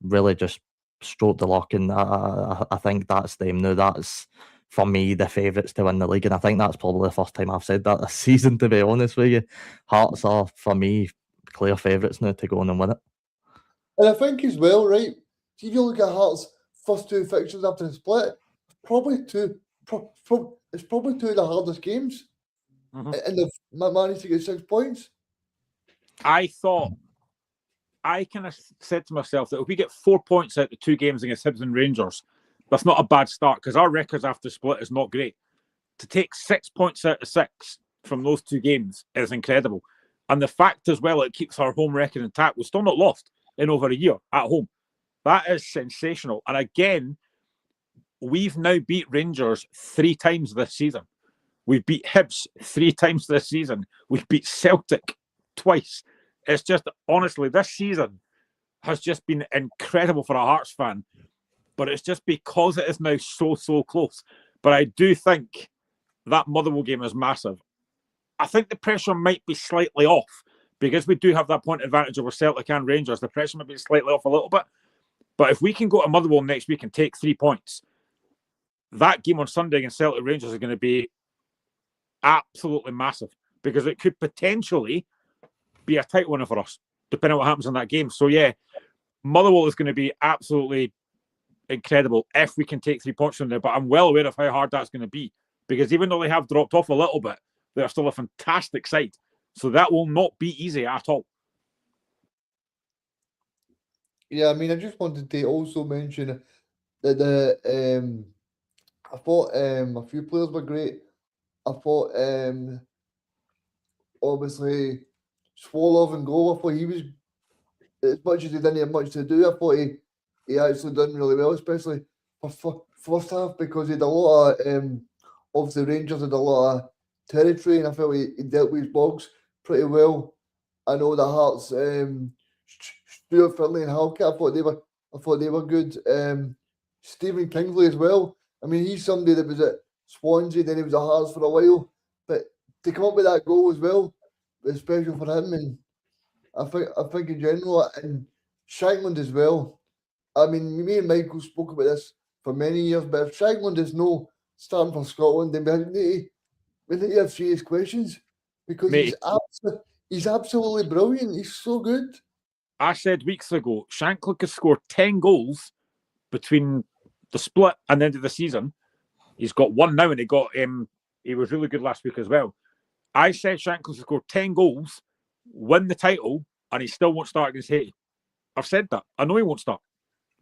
really just stroked the luck, and I think that's them now. That's for me, the favourites to win the league. And I think that's probably the first time I've said that this season, to be honest with you. Hearts are, for me, clear favourites now to go on and win it. And I think as well, right, if you look at Hearts' first 2 fixtures after the split, it's probably two of the hardest games. And they've managed to get 6 points. I kind of said to myself that if we get 4 points out of the 2 games against Hibs and Rangers, that's not a bad start because our records after the split is not great. To take 6 points out of 6 from those 2 games is incredible. And the fact as well, it keeps our home record intact. We're still not lost in over a year at home. That is sensational. And again, we've now beat Rangers 3 times this season. We've beat Hibs 3 times this season. We've beat Celtic twice. It's just, honestly, this season has just been incredible for a Hearts fan. But it's just because it is now so close. But I do think that Motherwell game is massive. I think the pressure might be slightly off because we do have that point advantage over Celtic and Rangers. The pressure might be slightly off a little bit. But if we can go to Motherwell next week and take 3 points, that game on Sunday against Celtic Rangers is going to be absolutely massive because it could potentially be a title winner for us, depending on what happens in that game. So, yeah, Motherwell is going to be absolutely incredible if we can take 3 points from there. But I'm well aware of how hard that's going to be because even though they have dropped off a little bit, they're still a fantastic side. So that will not be easy at all. Yeah, I mean, I just wanted to also mention that I thought a few players were great. I thought obviously Swalov and goal. I thought he was, as much as he didn't have much to do, I thought he actually done really well, especially for first half because he had a lot of obviously Rangers had a lot of territory and I felt he dealt with his bogs pretty well. I know the Hearts Stuart Finlay and Halkett, I thought they were good. Stephen Kingsley as well. I mean, he's somebody that was at Swansea, then he was at Hearts for a while. But to come up with that goal as well was special for him. And I think in general, and Shankland as well. I mean, me and Michael spoke about this for many years, but if Shankland is no starting for Scotland, then we need to have serious questions because he's absolutely brilliant. He's so good. I said weeks ago, Shankland could score 10 goals between the split and the end of the season. He's got 1 now, and he was really good last week as well. I said Shankland could score 10 goals, win the title, and he still won't start against Haiti. I've said that. I know he won't start.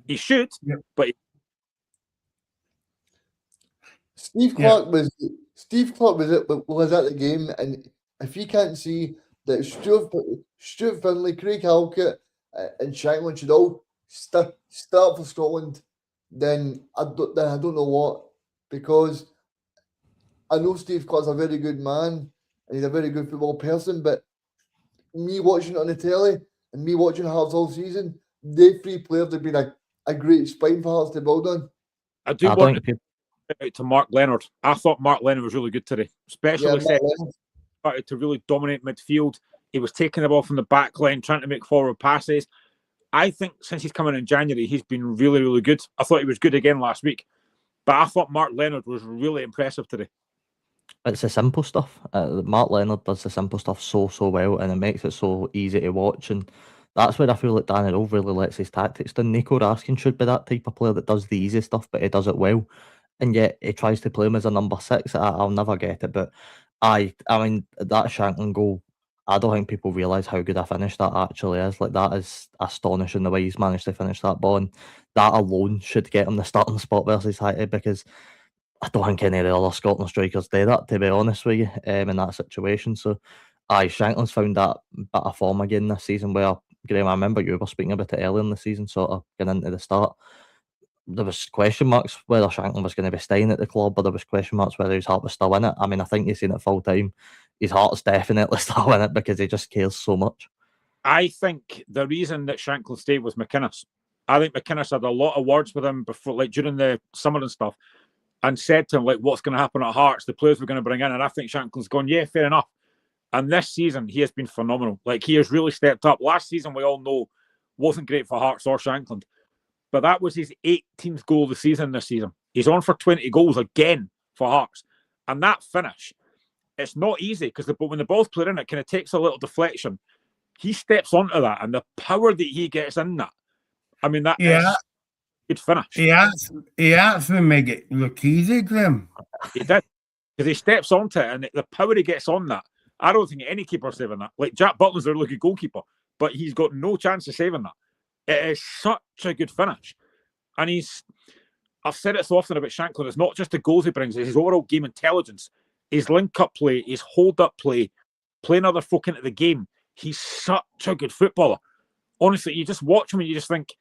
He should, but Steve Clark was at the game, and if you can't see that Stuart Finlay, Craig Halkett, and Shankland should all start for Scotland, then I don't know what, because I know Steve Clark's a very good man and he's a very good football person, but me watching it on the telly and me watching Hearts all season, they 3 players have been a great spine for Hearts to build on. I do want to Mark Leonard. I thought Mark Leonard was really good today, especially started to really dominate midfield. He was taking the ball from the back line, trying to make forward passes. I think since he's coming in January, he's been really, really good. I thought he was good again last week, but I thought Mark Leonard was really impressive today. It's the simple stuff. Mark Leonard does the simple stuff so well, and it makes it so easy to watch. And that's where I feel like Danny Rove really lets his tactics down. Nico Raskin should be that type of player that does the easy stuff, but he does it well. And yet he tries to play him as a number 6. I'll never get it. But I mean, that Shankland goal, I don't think people realise how good a finish that actually is. Like, that is astonishing the way he's managed to finish that ball. And that alone should get him the starting spot versus Haiti, because I don't think any of the other Scotland strikers do that, to be honest with you, in that situation. So, Shankland's found that bit of form again this season where, Graham, I remember you were speaking about it earlier in the season, sort of getting into the start. There was question marks whether Shankland was going to be staying at the club, but there was question marks whether his heart was still in it. I mean, I think you've seen it full time. His heart's definitely still in it because he just cares so much. I think the reason that Shankland stayed was McInnes. I think McInnes had a lot of words with him before, like during the summer and stuff, and said to him, like, what's going to happen at Hearts, the players we're going to bring in. And I think Shankland's gone, yeah, fair enough. And this season, he has been phenomenal. Like, he has really stepped up. Last season, we all know, wasn't great for Hearts or Shankland. But that was his 18th goal of the season this season. He's on for 20 goals again for Hearts. And that finish, it's not easy because when the ball's played in, it kind of takes a little deflection. He steps onto that, and the power that he gets in that, I mean, that is good finish. He actually make it look easy, Graham. He did. Because he steps onto it, and the power he gets on that, I don't think any keeper's saving that. Like, Jack Butland's a really good goalkeeper, but he's got no chance of saving that. It is such a good finish. And I've said it so often about Shankland, it's not just the goals he brings, it's his overall game intelligence, his link-up play, his hold-up play, playing other folk into the game. He's such a good footballer. Honestly, you just watch him and you just think,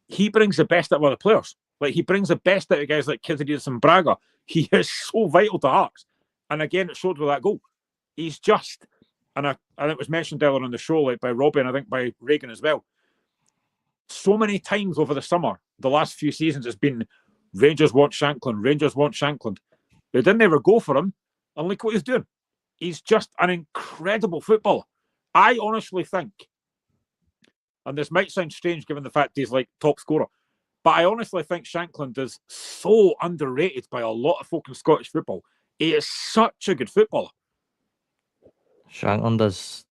he brings the best out of other players. Like, he brings the best out of guys like Kizidis and Braga. He is so vital to Hearts. And again, it showed with that goal. He's just, and I think it was mentioned earlier on the show, like by Robbie and I think by Reagan as well. So many times over the summer, the last few seasons, it's been Rangers want Shankland, Rangers want Shankland. They didn't ever go for him, and look what he's doing. He's just an incredible footballer. I honestly think, and this might sound strange given the fact he's like top scorer, but I honestly think Shankland is so underrated by a lot of folk in Scottish football. He is such a good footballer. Shankland is,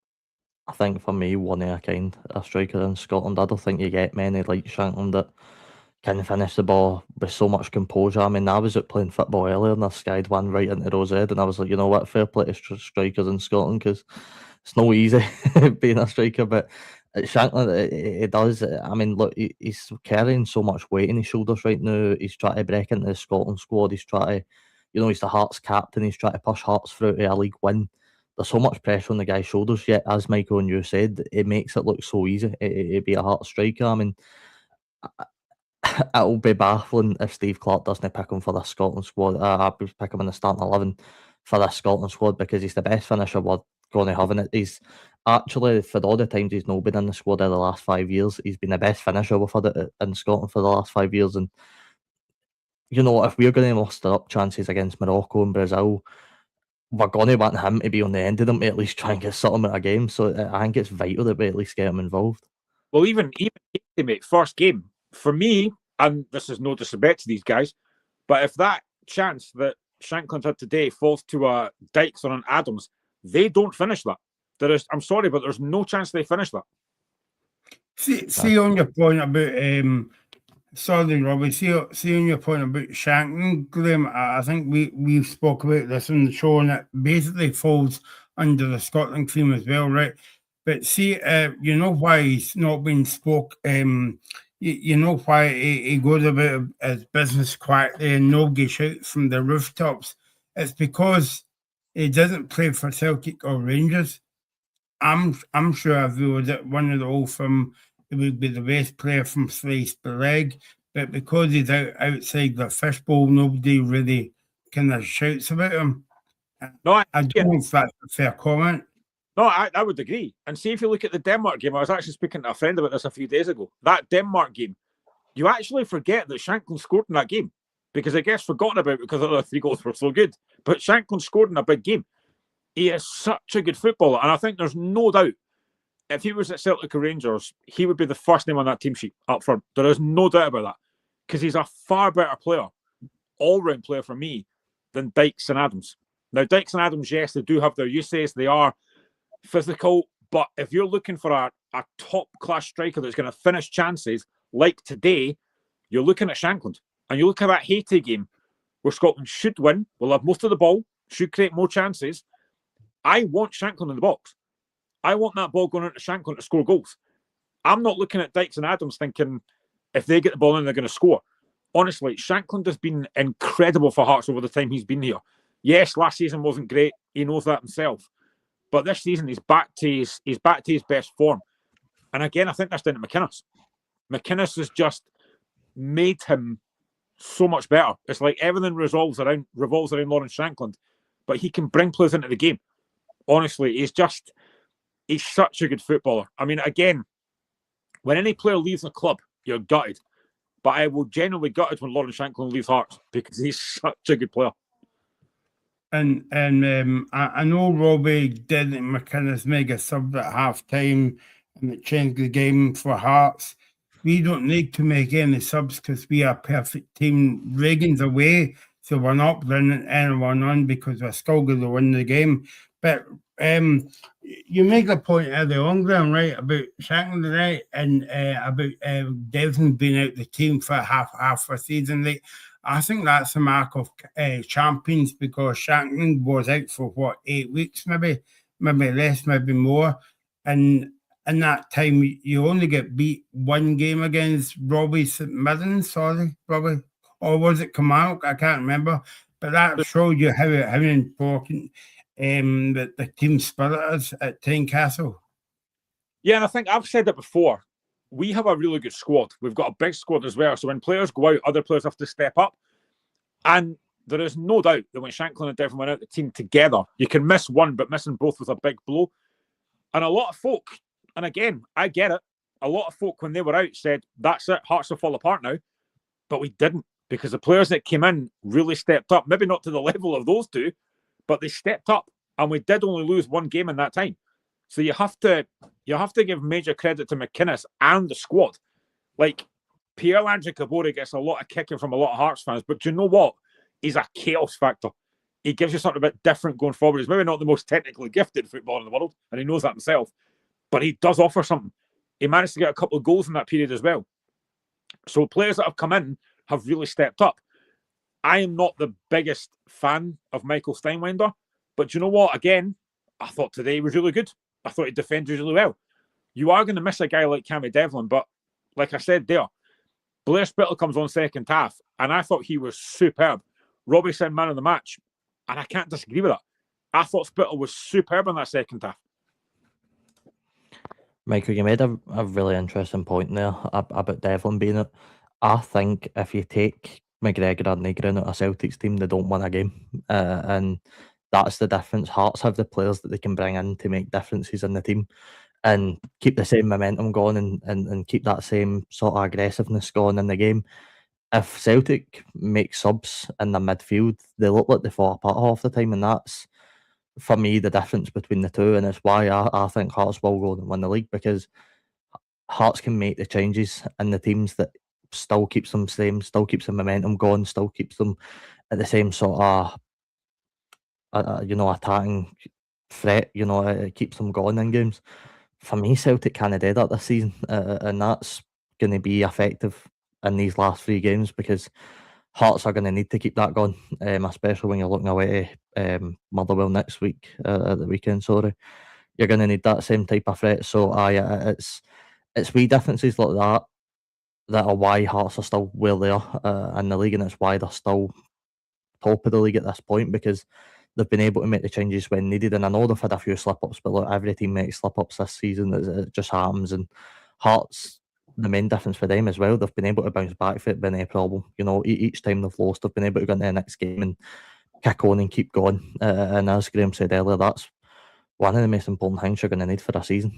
I think, for me, one of a kind, a striker in Scotland. I don't think you get many like Shankland that can finish the ball with so much composure. I mean, I was out playing football earlier and I skied one right into Rose Ed, and I was like, you know what, fair play to strikers in Scotland, because it's no easy being a striker, but Shankland, it does. I mean, look, he's carrying so much weight in his shoulders right now. He's trying to break into the Scotland squad. He's trying to, he's the Hearts captain. He's trying to push Hearts through to a League One. There's so much pressure on the guy's shoulders, yet, as Michael and you said, it makes it look so easy to be a Hearts striker. I mean, it'll be baffling if Steve Clarke doesn't pick him for the Scotland squad. I'll pick him in the starting 11 for the Scotland squad, because he's the best finisher we're going to have in it. He's actually, for all the times he's not been in the squad in the last 5 years, he's been the best finisher we've had in Scotland for the last 5 years. And, if we're going to muster up chances against Morocco and Brazil, we're going to want him to be on the end of them to at least try and get something out of a game. So I think it's vital that we at least get him involved. Well, even mate, first game, for me, and this is no disrespect to these guys, but if that chance that Shankland had today falls to Dykes or an Adams, they don't finish that. I'm sorry, but there's no chance they finish that. See on your point about sorry, Robbie. See on your point about Shankland, Graham. I think we spoke about this on the show, and it basically falls under the Scotland team as well, right? But see, you know why he's not been spoke. You know why he goes about his business quietly and no get shouts from the rooftops. It's because he doesn't play for Celtic or Rangers. I'm sure if he was at one of the old firm, he would be the best player from Slice Beleg. But because he's outside the fishbowl, nobody really kind of shouts about him. No, I don't know if that's a fair comment. No, I would agree. And see, if you look at the Denmark game, I was actually speaking to a friend about this a few days ago. That Denmark game, you actually forget that Shankland scored in that game, because it gets forgotten about because the other 3 goals were so good. But Shankland scored in a big game. He is such a good footballer, and I think there's no doubt if he was at Celtic or Rangers, he would be the first name on that team sheet up front. There is no doubt about that, because he's a far better player, all-round player for me, than Dykes and Adams. Now, Dykes and Adams, yes, they do have their uses. They are physical, but if you're looking for a top-class striker that's going to finish chances like today, you're looking at Shankland. And you look at that Haiti game where Scotland should win, will have most of the ball, should create more chances. I want Shankland in the box. I want that ball going into Shankland to score goals. I'm not looking at Dykes and Adams thinking if they get the ball in, they're going to score. Honestly, Shankland has been incredible for Hearts over the time he's been here. Yes, last season wasn't great. He knows that himself. But this season, he's back to his best form. And again, I think that's down to McInnes. McInnes has just made him so much better. It's like everything revolves around Lawrence Shankland, but he can bring players into the game. Honestly, he's such a good footballer. I mean, again, when any player leaves the club, you're gutted. But I will genuinely gutted when Lawrence Shankland leaves Hearts, because he's such a good player. And I know Robbie did McInnes make a sub at half time, and it changed the game for Hearts. We don't need to make any subs because we are a perfect team. Reagan's away, so we're not bringing anyone on because we're still going to win the game. But you make the point earlier on, Graham, right, about Shankland tonight and about Devlin being out the team for half a season. Like, I think that's a mark of champions because Shankland was out for 8 weeks, maybe less, maybe more, and in that time you only get beat one game against Robbie St Mirren, Robbie, or was it Kilmarnock? I can't remember, but that showed you how important the team spirit is at Tynecastle. Yeah, and I think I've said it before. We have a really good squad. We've got a big squad as well. So when players go out, other players have to step up. And there is no doubt that when Shankland and Devlin went out the team together, you can miss one, but missing both was a big blow. And a lot of folk, and again, I get it, a lot of folk when they were out said, that's it, Hearts will fall apart now. But we didn't, because the players that came in really stepped up. Maybe not to the level of those two, but they stepped up. And we did only lose one game in that time. So you have to give major credit to McInnes and the squad. Like, Pierre-Landry Cabore gets a lot of kicking from a lot of Hearts fans, but do you know what? He's a chaos factor. He gives you something a bit different going forward. He's maybe not the most technically gifted footballer in the world, and he knows that himself, but he does offer something. He managed to get a couple of goals in that period as well. So players that have come in have really stepped up. I am not the biggest fan of Michael Steinwender, but you know what? Again, I thought today he was really good. I thought he defended really well. You are going to miss a guy like Cammy Devlin, but like I said there, Blair Spittle comes on second half, and I thought he was superb. Robbie said man of the match, and I can't disagree with that. I thought Spittle was superb in that second half. Michael, you made a really interesting point there about Devlin being it. I think if you take McGregor and Negrin out of Celtic's team, they don't win a game. And that's the difference. Hearts have the players that they can bring in to make differences in the team and keep the same momentum going and keep that same sort of aggressiveness going in the game. If Celtic make subs in the midfield, they look like they fall apart half the time, and that's, for me, the difference between the two, and it's why I think Hearts will go and win the league, because Hearts can make the changes in the teams that still keeps them same, still keeps the momentum going, still keeps them at the same sort of attacking threat. It keeps them going in games. For me, Celtic kind of did that this season, and that's going to be effective in these last 3 games, because Hearts are going to need to keep that going, especially when you're looking away to Motherwell next week, at the weekend. Sorry, you're going to need that same type of threat. So it's wee differences like that are why Hearts are still where they are in the league, and it's why they're still top of the league at this point, because they've been able to make the changes when needed. And I know they've had a few slip-ups, but look, every team makes slip-ups this season. It just happens. And Hearts, the main difference for them as well, they've been able to bounce back if it's been a problem. Each time they've lost, they've been able to go into the next game and kick on and keep going. And as Graham said earlier, that's one of the most important things you're going to need for a season.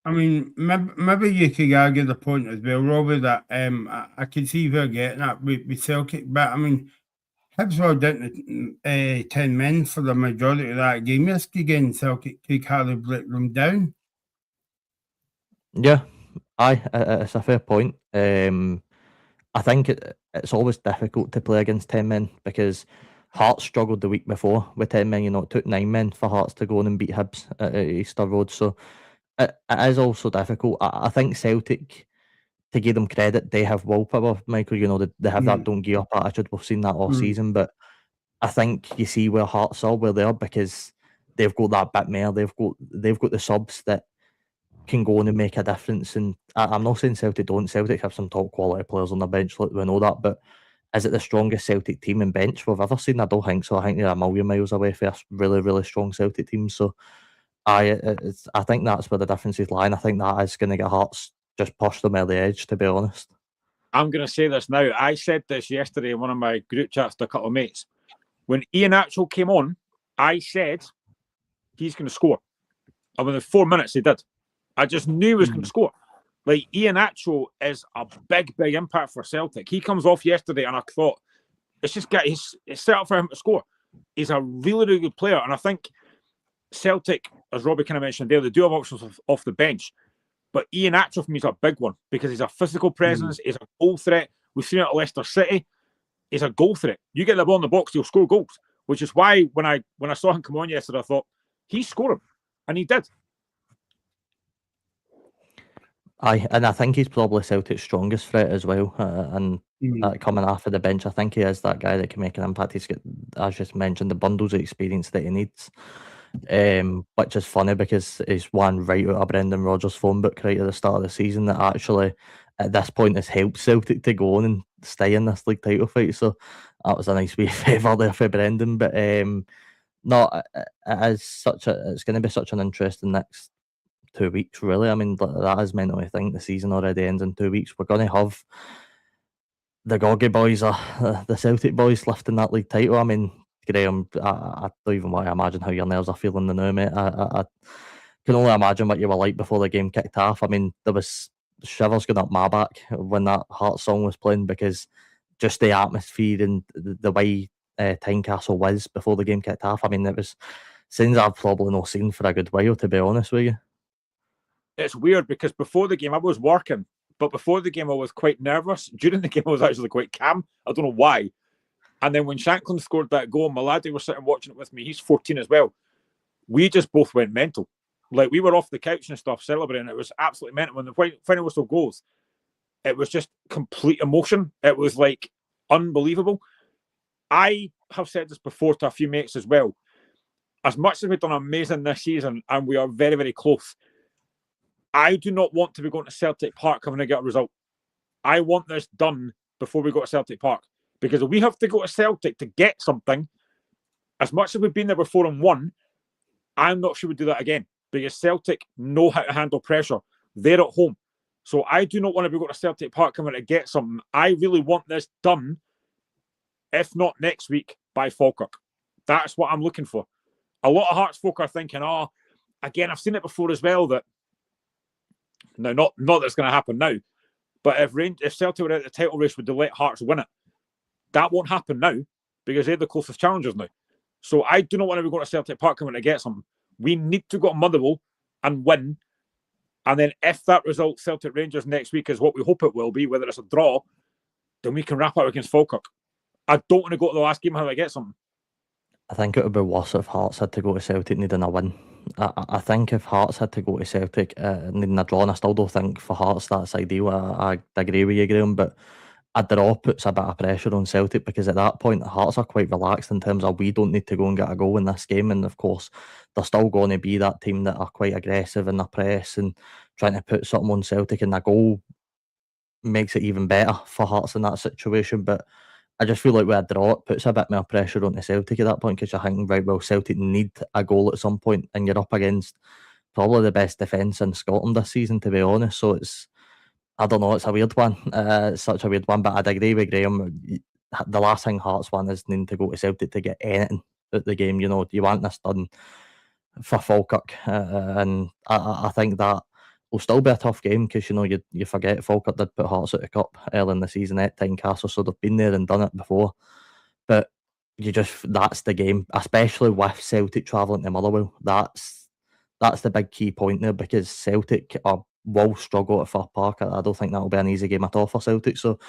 I mean, maybe you could argue the point as well, Robbie, that I can see where you're getting at with Celtic, but I mean, Hibs were down to 10 men for the majority of that game yesterday against Celtic. Could hardly break them down. Yeah, it's a fair point. I think it's always difficult to play against 10 men, because Hearts struggled the week before with 10 men. It took 9 men for Hearts to go on and beat Hibs at Easter Road. So it is also difficult. I think Celtic, to give them credit, they have willpower, Michael. They have that don't give up attitude. We've seen that all season, but I think you see where Hearts are, where they are, because they've got that bit more. They've got the subs that can go on and make a difference. And I'm not saying Celtic don't. Celtic have some top quality players on the bench, we know that, but is it the strongest Celtic team in bench we've ever seen? I don't think so. I think they're a million miles away from a really, really strong Celtic team. So I think that's where the differences lie, and I think that is going to get Hearts just push them at the edge, to be honest. I'm going to say this now. I said this yesterday in one of my group chats to a couple of mates. When Iheanacho came on, I said he's going to score. And within 4 minutes, he did. I just knew he was going to score. Like, Iheanacho is a big, big impact for Celtic. He comes off yesterday, and I thought, it's set up for him to score. He's a really, really good player. And I think Celtic, as Robbie kind of mentioned there, they do have options off the bench. But Iheanacho for me is a big one, because he's a physical presence, he's a goal threat. We've seen it at Leicester City. he's a goal threat. You get the ball in the box, he'll score goals. Which is why when I saw him come on yesterday, I thought he's scoring, and he did. And I think he's probably Celtic's strongest threat as well. And coming off of the bench, I think he is that guy that can make an impact. He's got, as just mentioned, the bundles of experience that he needs. Which is funny because he's one right out of Brendan Rodgers' phone book right at the start of the season that actually at this point has helped Celtic to go on and stay in this league title fight. So that was a nice wee favour there for Brendan. But no, it's going to be such an interesting next 2 weeks, really. I mean, that is meant to think the season already ends in 2 weeks. We're going to have the Goggy boys, the Celtic boys, lifting that league title. I mean, Graham, I don't even want to imagine how your nerves are feeling now, mate. I can only imagine what you were like before the game kicked off. I mean, there was shivers going up my back when that Hearts song was playing because just the atmosphere and the way Tynecastle was before the game kicked off. I mean, it was scenes I've probably not seen for a good while, to be honest with you. It's weird because before the game I was working, but before the game I was quite nervous. During the game I was actually quite calm. I don't know why. And then when Shanklin scored that goal, my lad who was sitting watching it with me, he's 14 as well. We just both went mental. Like, we were off the couch and stuff celebrating. It was absolutely mental. When the final whistle goes, it was just complete emotion. It was like unbelievable. I have said this before to a few mates as well. As much as we've done amazing this season and we are very, very close, I do not want to be going to Celtic Park having to get a result. I want this done before we go to Celtic Park. Because if we have to go to Celtic to get something, as much as we've been there before and won, I'm not sure we'd do that again. Because Celtic know how to handle pressure. They're at home. So I do not want to be going to Celtic Park coming to get something. I really want this done, if not next week, by Falkirk. That's what I'm looking for. A lot of Hearts folk are thinking, again, I've seen it before as well, that now, not that it's going to happen now, but if Celtic were at the title race, would they let Hearts win it? That won't happen now because they're the closest challengers now. So I do not want to be going to Celtic Park coming to get something. We need to go to Motherwell and win. And then if that result, Celtic Rangers next week, is what we hope it will be, whether it's a draw, then we can wrap up against Falkirk. I don't want to go to the last game how I get something. I think it would be worse if Hearts had to go to Celtic needing a win. I think if Hearts had to go to Celtic needing a draw, and I still don't think for Hearts that's ideal. I agree with you, Graham, but a draw puts a bit of pressure on Celtic because at that point, Hearts are quite relaxed in terms of we don't need to go and get a goal in this game. And of course, they're still going to be that team that are quite aggressive in their press and trying to put something on Celtic, and a goal makes it even better for Hearts in that situation. But I just feel like with a draw, it puts a bit more pressure on the Celtic at that point because you're thinking, right, well, Celtic need a goal at some point and you're up against probably the best defence in Scotland this season, to be honest. So I don't know, it's a weird one. It's such a weird one, but I'd agree with Graham. The last thing Hearts want is needing to go to Celtic to get anything at the game. You know, you want this done for Falkirk. And I think that will still be a tough game because, you know, you forget Falkirk did put Hearts at the cup early in the season at Tynecastle, so they've been there and done it before. But that's the game, especially with Celtic travelling to Motherwell. That's the big key point there because Celtic will struggle at Fir Park. I don't think that'll be an easy game at all for Celtic. So,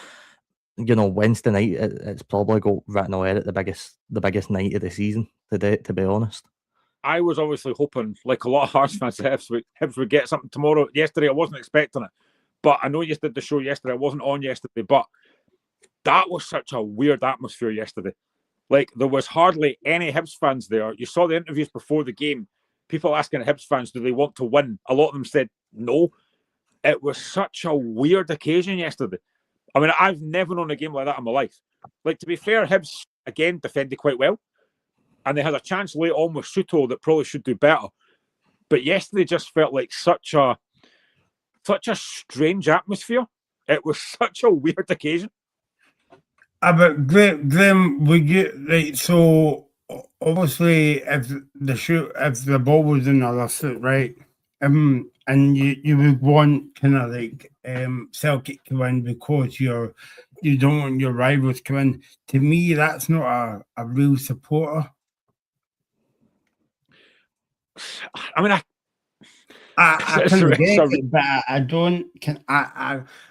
you know, Wednesday night, it's probably got written away at the biggest night of the season today, to be honest. I was obviously hoping, like a lot of Hearts fans, Hibs would get something tomorrow. Yesterday, I wasn't expecting it. But I know you did the show yesterday. I wasn't on yesterday. But that was such a weird atmosphere yesterday. Like, there was hardly any Hibs fans there. You saw the interviews before the game. People asking Hibs fans, do they want to win? A lot of them said no. It was such a weird occasion yesterday. I mean, I've never known a game like that in my life. Like, to be fair, Hibs, again, defended quite well. And they had a chance late on with Soto that probably should do better. But yesterday just felt like such a strange atmosphere. It was such a weird occasion. But Graham, would you, right, so obviously if the ball was in our suit, right? And you would want kind of like Celtic to win because you don't want your rivals to win. To me, that's not a real supporter. I mean, I can get it, but I don't.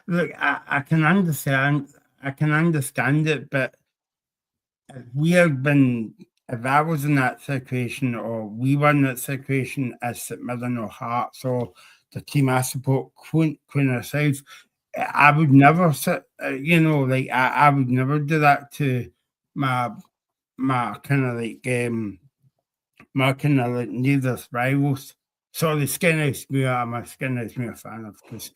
Look, I can understand. I can understand it, but if I was in that situation, or we were in that situation as St Mirren or Hearts or the team I support, Queen of South, I would never sit, I would never do that to my kind of my kind of like neither's rivals. So the Skinner's I'm a Skinner's fan of, because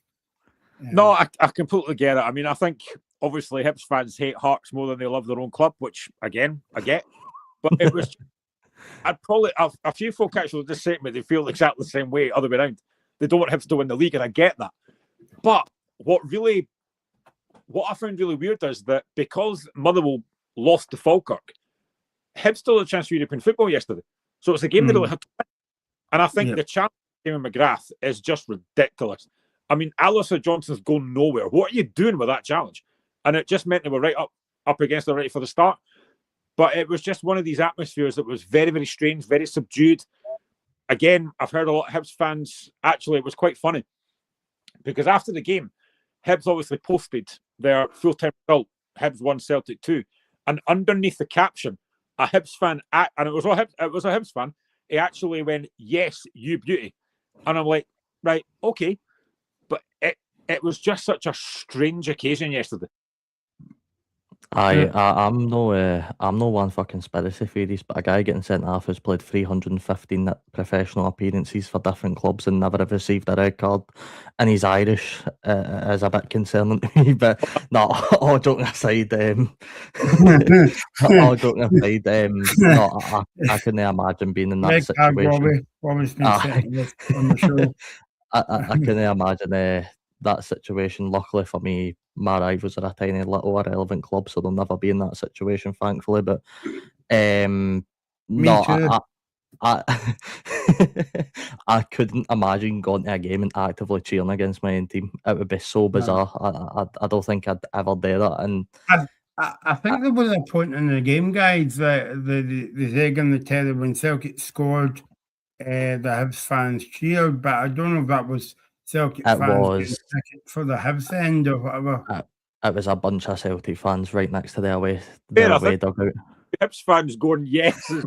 No, I completely get it. I mean, I think obviously Hibs fans hate Hearts more than they love their own club, which again I get. But it was, I'd probably a few folk actually just say to me they feel exactly the same way, other way around. They don't want Hibs to win the league, and I get that. But what I found really weird is that because Motherwell lost to Falkirk, Hibs still had a chance for European football yesterday. So it's a game they really had to win. And I think the challenge game in McGrath is just ridiculous. I mean, Alistair Johnson's going nowhere. What are you doing with that challenge? And it just meant they were right up against it right for the start. But it was just one of these atmospheres that was very, very strange, very subdued. Again, I've heard a lot of Hibs fans, actually, it was quite funny. Because after the game, Hibs obviously posted their full-time result, Hibs 1, Celtic 2. And underneath the caption, a Hibs fan, and it was a Hibs fan, he actually went, "Yes, you beauty." And I'm like, right, okay. But it was just such a strange occasion yesterday. I'm no one for conspiracy theories, but a guy getting sent off who's played 315 professional appearances for different clubs and never have received a red card, and he's Irish, is a bit concerning to me. But no, all joking aside, no, I couldn't imagine being in that situation. I couldn't imagine that situation. Luckily for me, my rivals are a tiny little irrelevant club, so they'll never be in that situation, thankfully. But no, I couldn't imagine going to a game and actively cheering against my own team. It would be so bizarre. I don't think I'd ever do that. And I think there was a point in the game, guys, that the egg on the tether when Celtic scored, the Hibs fans cheered, but I don't know if that was Celtic fans for the Hibs end or whatever. It was a bunch of Celtic fans right next to the away dugout. Hibs fans going, yes. The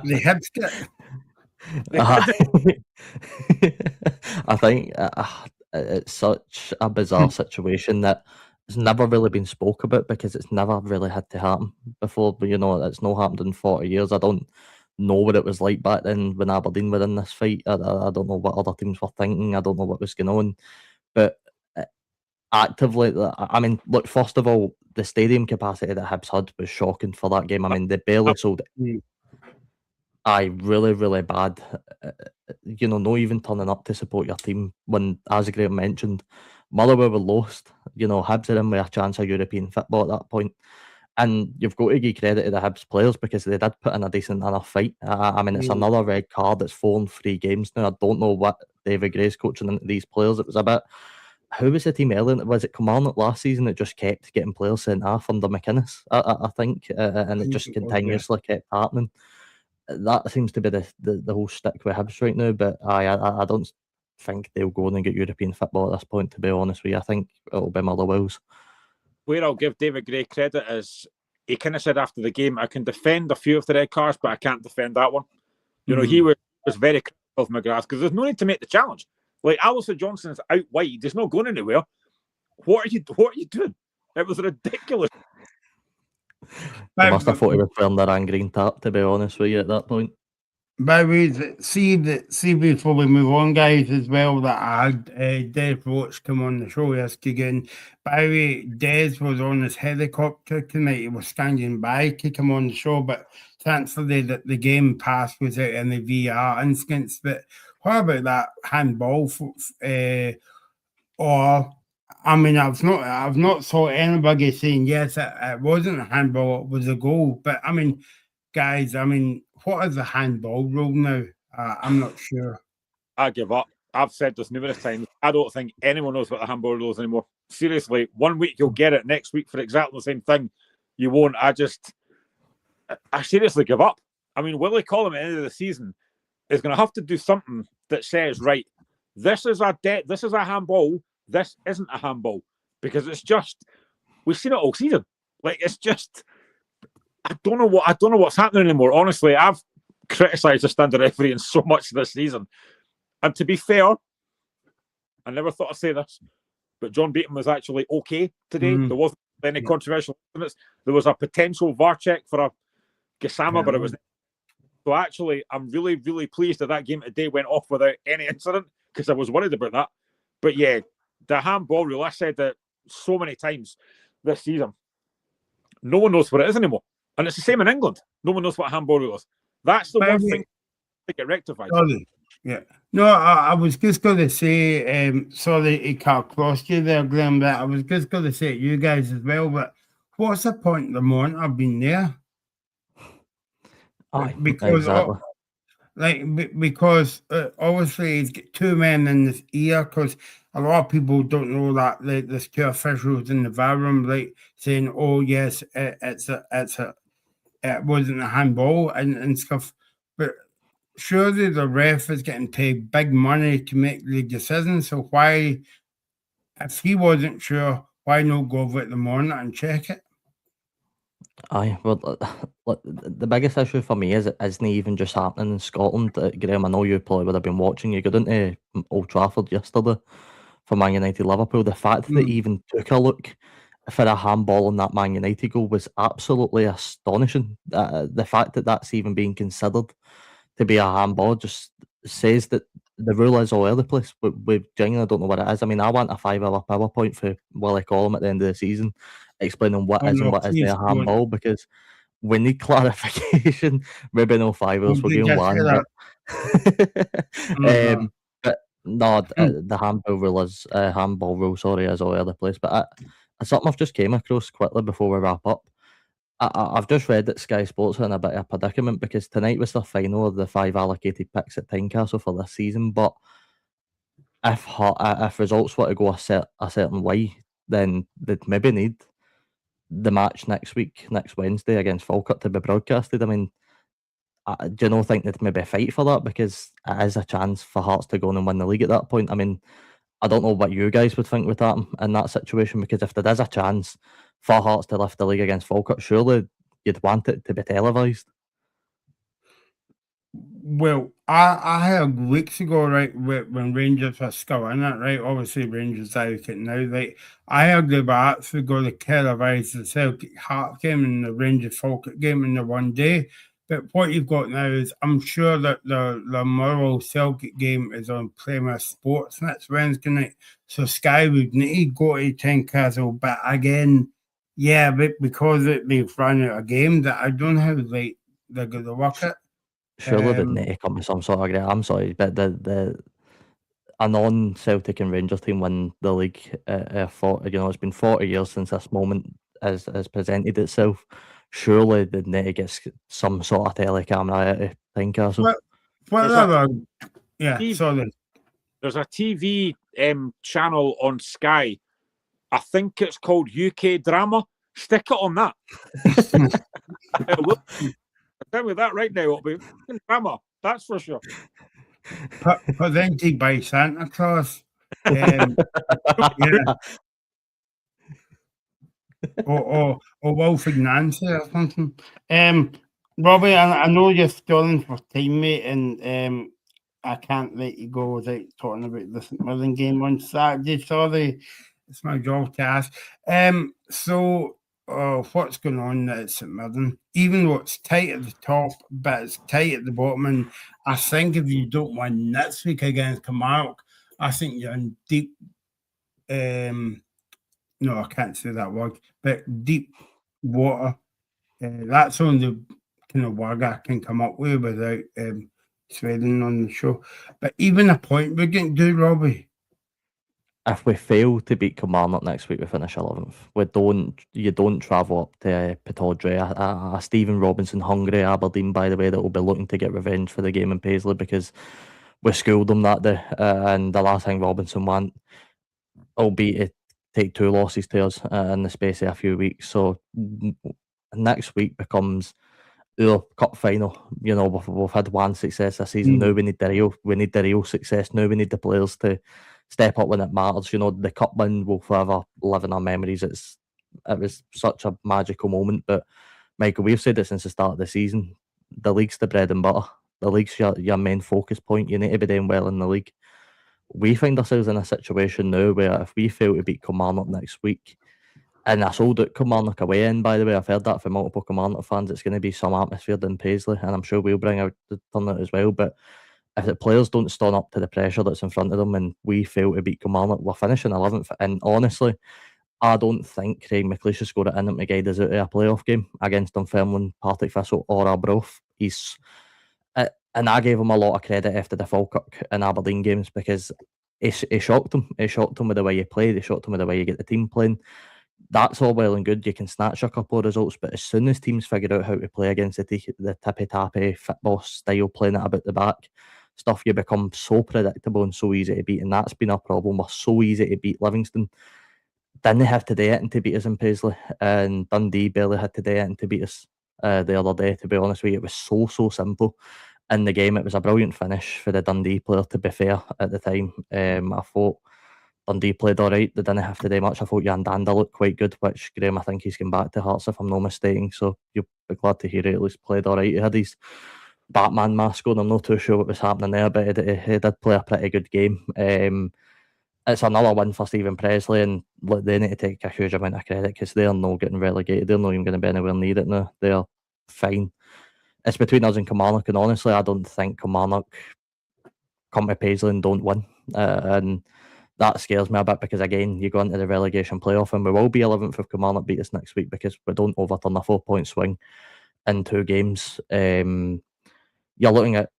Hibs I think it's such a bizarre situation that it's never really been spoke about because it's never really had to happen before. But it's not happened in 40 years. I don't know what it was like back then when Aberdeen were in this fight. I don't know what other teams were thinking. I don't know what was going on. But actively, I mean, look, first of all, the stadium capacity that Hibs had was shocking for that game. I mean, they barely sold it. Really, really bad. Not even turning up to support your team when, as Graham mentioned, Motherwell were lost. Hibs are in with a chance of European football at that point. And you've got to give credit to the Hibs players because they did put in a decent enough fight. I mean, it's another red card. It's 4 in 3 games now. I don't know what David Gray's coaching into these players. It was a bit... Who was the team earlier? Was it Kilmarnock last season that just kept getting players sent off under McInnes, I think, and it just continuously kept happening. That seems to be the whole stick with Hibs right now, but I don't think they'll go on and get European football at this point, to be honest with you. I think it'll be Motherwell's. Where I'll give David Gray credit is he kind of said after the game, I can defend a few of the red cards, but I can't defend that one. He was very critical of McGrath because there's no need to make the challenge. Like, Alistair Johnson's out wide. He's not going anywhere. What are you doing? It was ridiculous. They must have thought he was wearing their green tap, to be honest with you, at that point. By the way, see before we move on, guys, as well, that I had Des Roach come on the show yesterday again. By the way, Des was on his helicopter tonight. He was standing by to come on the show, but thankfully the game pass was out in the VR instance. But what about that handball? I've not saw anybody saying yes, it wasn't a handball, it was a goal. But I mean, guys, what is the handball rule now? I'm not sure. I give up. I've said this numerous times. I don't think anyone knows what the handball rule is anymore. Seriously, 1 week you'll get it, next week for exactly the same thing, you won't. I seriously give up. I mean, Willie Collum at the end of the season is going to have to do something that says, right, this is a handball, this isn't a handball. Because it's just, we've seen it all season. Like, it's just, I don't know what's happening anymore. Honestly, I've criticised the standard refereeing so much this season, and to be fair, I never thought I'd say this, but John Beaton was actually okay today. There wasn't any controversial incidents. There was a potential VAR check for a Gassama, but it was. So actually, I'm really, really pleased that game today went off without any incident, because I was worried about that. But yeah, the handball rule, I said that so many times this season, no one knows what it is anymore. And it's the same in England. No one knows what a handball rule is. That's the one thing to get rectified. Sorry. Yeah. No, I was just going to say, sorry to cut across you there, Graham, but I was just going to say to you guys as well, but what's the point of the moment I've been there? Because obviously he's got two men in his ear, because a lot of people don't know that there's two officials in the VAR room, like saying, "Oh yes, it wasn't a handball" and stuff. But surely the ref is getting paid big money to make the decision. So why, if he wasn't sure, why not go over at the morning and check it? Aye, well, the biggest issue for me is it isn't even just happening in Scotland. Graham, I know you probably would have been watching. You got into Old Trafford yesterday for Man United Liverpool. The fact that they even took a look for a handball on that Man United goal was absolutely astonishing. The fact that that's even being considered to be a handball just says that the rule is all over the place. We genuinely don't know what it is. I mean, I want a 5-hour PowerPoint for Willie Collum at the end of the season, explaining what is and what isn't a handball, because we need clarification. Maybe no 5 hours, we're getting one. But no, the handball rule is is all over the place. But something I've just came across quickly before we wrap up. I've just read that Sky Sports are in a bit of a predicament, because tonight was the final of the 5 allocated picks at Tynecastle for this season. But if results were to go a certain way, then they'd maybe need the match next Wednesday against Falkirk to be broadcasted. I mean, do you not think they'd maybe fight for that, because it is a chance for Hearts to go on and win the league at that point? I mean, I don't know what you guys would think with that in that situation, because if there is a chance for Hearts to lift the league against Falkirk, surely you'd want it to be televised. Well, I heard weeks ago, right, when Rangers were still in it, right? Obviously, Rangers out it now, right? I heard they were actually going to televise the Celtic Hearts game and the Rangers Falkirk game in the one day. But what you've got now is, I'm sure that the Murrow Celtic game is on Premier Sports next Wednesday night. So Sky would need to go to Tynecastle. But again, yeah, but because they've run out of games, that I don't know how they're going to work it. Surely they'd need to come to some sort of agreement. I'm sorry, but a non-Celtic and Rangers team win the league for, it's been 40 years since this moment has presented itself. Surely they'd need to get some sort of telecamera out of Tynecastle. Sorry. There's a TV channel on Sky. I think it's called UK Drama. Stick it on that. Tell me that right now. It'll be drama. That's for sure. Presented by Santa Claus. Or Wilfred Nancy or something. Robbie, I know you're stalling for time, mate, and I can't let you go without talking about the St Mirren game on Saturday. Sorry, it's my job to ask. So what's going on at St Mirren? Even though it's tight at the top, but it's tight at the bottom, and I think if you don't win next week against Kilmarnock, I think you're in deep. No, I can't say that word, but deep water. That's only the kind of word I can come up with without swearing on the show. But even a point we're getting to, Robbie. If we fail to beat Kilmarnock next week, we finish 11th. You don't travel up to Pittodrie. A Stephen Robinson hungry Aberdeen, by the way, that will be looking to get revenge for the game in Paisley, because we schooled them that day, and the last thing Robinson want will be to take 2 losses to us in the space of a few weeks. So next week becomes our cup final. We've had one success this season. Now we need the real success. Now we need the players to step up when it matters. The cup win will forever live in our memories. It's It was such a magical moment. But Michael, we've said it since the start of the season. The league's the bread and butter. The league's your main focus point. You need to be doing well in the league. We find ourselves in a situation now where if we fail to beat Kilmarnock next week, and I sold out Kilmarnock away in, by the way, I've heard that from multiple Kilmarnock fans, it's going to be some atmosphere in Paisley, and I'm sure we'll bring out the turnout as well. But if the players don't stand up to the pressure that's in front of them and we fail to beat Kilmarnock, we're finishing 11th. And honestly, I don't think Craig McLeish has scored it in him to guide us out of a playoff game against Dunfermline, Partick Thistle or Arbroath. And I gave him a lot of credit after the Falkirk and Aberdeen games because he shocked him. He shocked him with the way you played. He shocked him with the way you get the team playing. That's all well and good. You can snatch a couple of results, but as soon as teams figure out how to play against the tippy-tappy football style, playing it about the back stuff, you become so predictable and so easy to beat, and that's been a problem. We're so easy to beat. Livingston didn't have to do it to beat us in Paisley, and Dundee barely had to do it to beat us the other day, to be honest with you. It was so simple in the game. It was a brilliant finish for the Dundee player, to be fair, at the time. I thought Dundee played all right. They didn't have to do much. I thought Jan Danda looked quite good, which, Graham, I think he's going back to Hearts, if I'm not mistaken. So you'll be glad to hear he at least played all right. He had his Batman mask on. I'm not too sure what was happening there, but he did play a pretty good game. It's another win for Stephen Presley, and look, they need to take a huge amount of credit because they're not getting relegated. They're not even going to be anywhere near it now. They're fine. It's between us and Kilmarnock, and honestly, I don't think Kilmarnock come to Paisley and don't win. And that scares me a bit because, again, you go into the relegation playoff and we will be 11th if Kilmarnock beat us next week because we don't overturn a 4-point swing in 2 games. You're looking at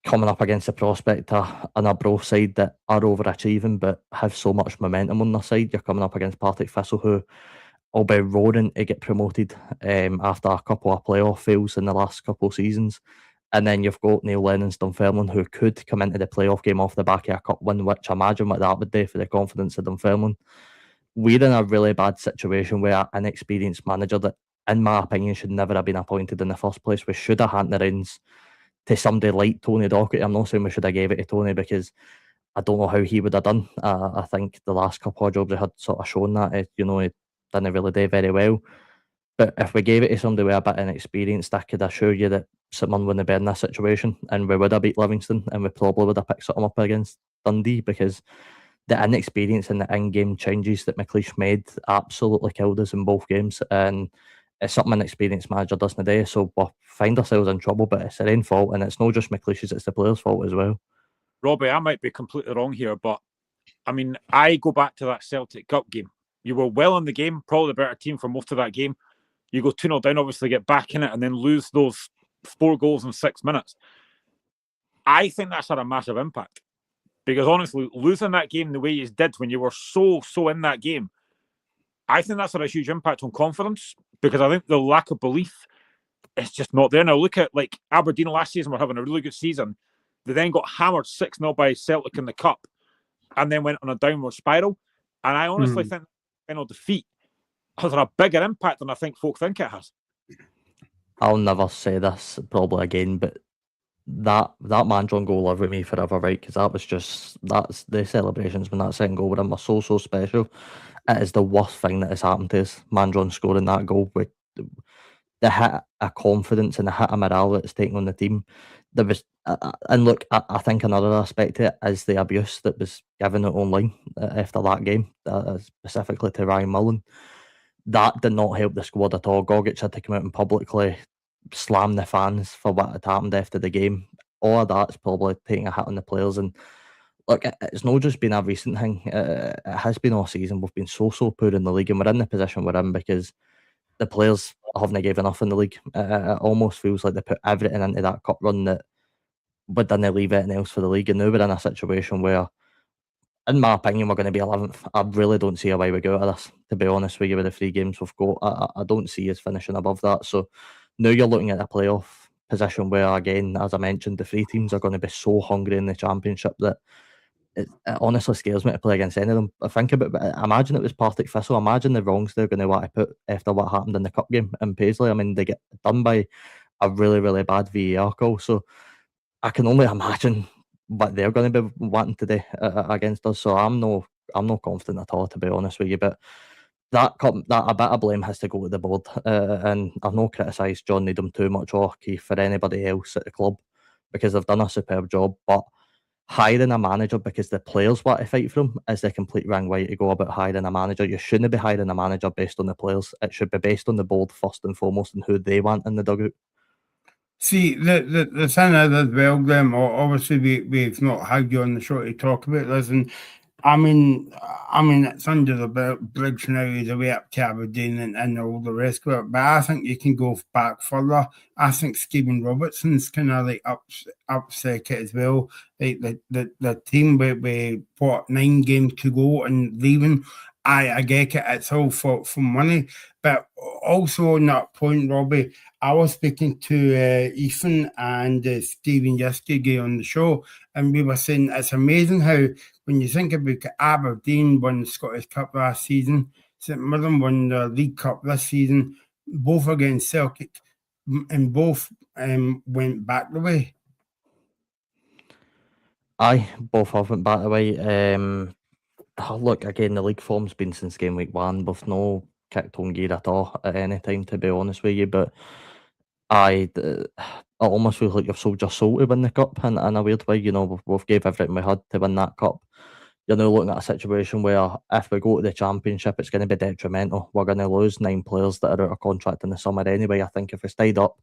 coming up against the prospect of an Arbroath side that are overachieving but have so much momentum on their side. You're coming up against Partick Thistle, who will be roaring to get promoted after a couple of playoff fails in the last couple of seasons. And then you've got Neil Lennon's Dunfermline, who could come into the playoff game off the back of a cup win, which imagine what that would do for the confidence of Dunfermline. We're in a really bad situation where an inexperienced manager that, in my opinion, should never have been appointed in the first place. We should have handed the reins to somebody like Tony Docherty. I'm not saying we should have gave it to Tony because I don't know how he would have done. I think the last couple of jobs he had sort of shown that he didn't really do very well. But if we gave it to somebody with a bit of experience, I could assure you that someone wouldn't be in this situation, and we would have beat Livingston, and we probably would have picked something up against Dundee because the inexperience and the in-game changes that McLeish made absolutely killed us in both games. And it's something an experienced manager doesn't do, so we'll find ourselves in trouble, but it's their own fault, and it's not just McLeish's, it's the players' fault as well. Robbie, I might be completely wrong here, but I mean, I go back to that Celtic Cup game. You were well in the game, probably the better team for most of that game. You go 2-0 down, obviously get back in it, and then lose those 4 goals in 6 minutes. I think that's had a massive impact. Because honestly, losing that game the way you did when you were so in that game, I think that's had a huge impact on confidence because I think the lack of belief is just not there. Now, look at like Aberdeen last season were having a really good season. They then got hammered 6-0 by Celtic in the Cup and then went on a downward spiral. And I honestly think final defeat has had a bigger impact than I think folk think it has. I'll never say this probably again, but that Mandron goal lived with me forever, right? Because that's the celebrations when that second goal with him were so special. It is the worst thing that has happened to us. Mandron scoring that goal with the hit of confidence and the hit of morale that it's taking on the team. There was, and look, I think another aspect to it is the abuse that was given out online after that game, specifically to Ryan Mullen. That did not help the squad at all. Gogic had to come out and publicly slam the fans for what had happened after the game. All of that's probably taking a hit on the players. And look, it's not just been a recent thing. It has been all season. We've been so poor in the league, and we're in the position we're in because the players haven't given enough in the league. It almost feels like they put everything into that cup run that we didn't leave anything else for the league. And now we're in a situation where, in my opinion, we're going to be 11th. I really don't see a way we go out of this, to be honest with you, with the 3 games we've got. I don't see us finishing above that. So now you're looking at a playoff position where, again, as I mentioned, the 3 teams are going to be so hungry in the championship that it honestly scares me to play against any of them. Imagine it was Partick Thistle. Imagine the wrongs they're going to want to put after what happened in the cup game in Paisley. I mean, they get done by a really, really bad VAR call. So I can only imagine what they're going to be wanting to do against us. So I'm no confident at all, to be honest with you. But that a bit of blame has to go to the board, and I've not criticised John Needham too much or Keith or anybody else at the club because they've done a superb job. But hiring a manager because the players want to fight for him is the complete wrong way to go about hiring a manager. You shouldn't be hiring a manager based on the players. It should be based on the board first and foremost and who they want in the dugout. See, the thing is as well, Graham, obviously we've not had you on the show to talk about this, and I mean, it's under the bridge now, he's away up to Aberdeen and all the rest of it, but I think you can go back further. I think Stephen Robertson's kind of like upset it as well. Like the team with what, 9 games to go and leaving, I get it, it's all for money. But also on that point, Robbie, I was speaking to Ethan and Stephen yesterday on the show, and we were saying it's amazing how when you think about Aberdeen won the Scottish Cup last season, St Mirren won the League Cup this season, both against Celtic, and both went back the way. Aye, both have went back the way. Look, again, the league form's been since game week 1. We've no kicked on gear at all at any time, to be honest with you. But I almost feel like you've sold your soul to win the cup in a weird way. You know, we've gave everything we had to win that cup. You're now looking at a situation where if we go to the championship, it's going to be detrimental. We're going to lose 9 players that are out of contract in the summer anyway. I think if we stayed up,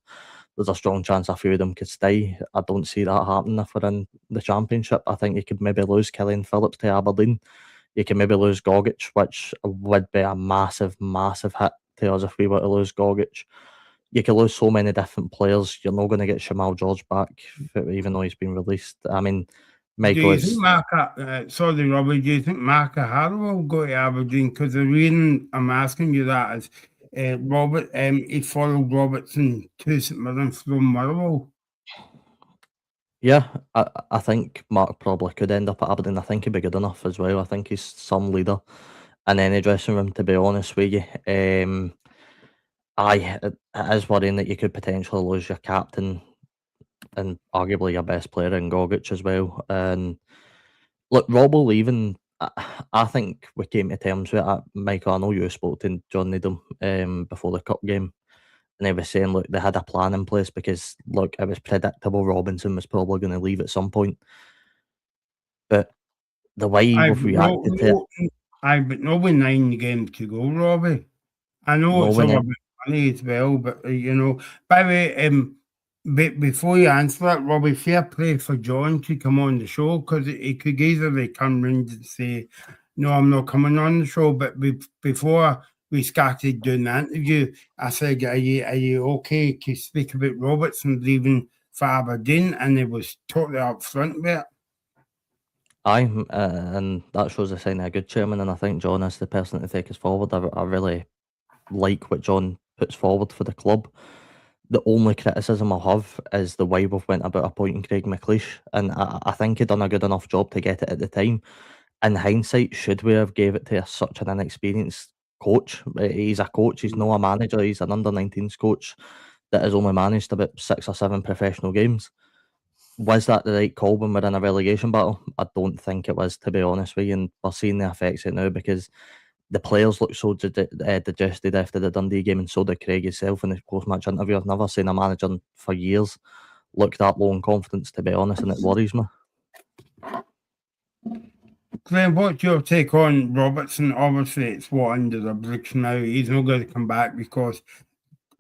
there's a strong chance a few of them could stay. I don't see that happening if we're in the championship. I think you could maybe lose Killian Phillips to Aberdeen. You can maybe lose Gogic, which would be a massive, massive hit to us if we were to lose Gogic. You can lose so many different players. You're not going to get Shamal George back, even though he's been released. I mean, Michael, do you think sorry, Robbie, do you think Mark O'Hara will go to Aberdeen? Because the reason I'm asking you that is Robert, he followed Robertson to St Mirren from Motherwell. Yeah, I think Mark probably could end up at Aberdeen. I think he'd be good enough as well. I think he's some leader in any dressing room, to be honest with you. It is worrying that you could potentially lose your captain and arguably your best player in Gogic as well. And look, Robbo leaving, I think we came to terms with it. Michael, I know you spoke to John Needham before the cup game, and they were saying, look, they had a plan in place because, look, it was predictable Robinson was probably going to leave at some point. But the way we've reacted to it... But no with 9 games to go, Robbie. I know it's all about money as well, but, you know, by the way, before you answer that, Robbie, fair play for John to come on the show, because he could easily come round and say, no, I'm not coming on the show. But before we started doing the interview, I said, are you okay to speak about Robertson leaving for Aberdeen? And he was totally upfront with it. Aye, and that shows a sign of a good chairman, and I think John is the person to take us forward. I really like what John puts forward for the club. The only criticism I'll have is the way we've went about appointing Craig McLeish, and I think he'd done a good enough job to get it at the time. In hindsight, should we have gave it to such an inexperienced coach? He's a coach, he's not a manager, he's an under-19s coach that has only managed about 6 or 7 professional games. Was that the right call when we're in a relegation battle? I don't think it was, to be honest with you, and we're seeing the effects of it now because the players look so digested after the Dundee game, and so did Craig himself in the post-match interview. I've never seen a manager for years look that low in confidence, to be honest, and it worries me. Glenn, what's your take on Robertson? Obviously, it's under the bridge now. He's not going to come back because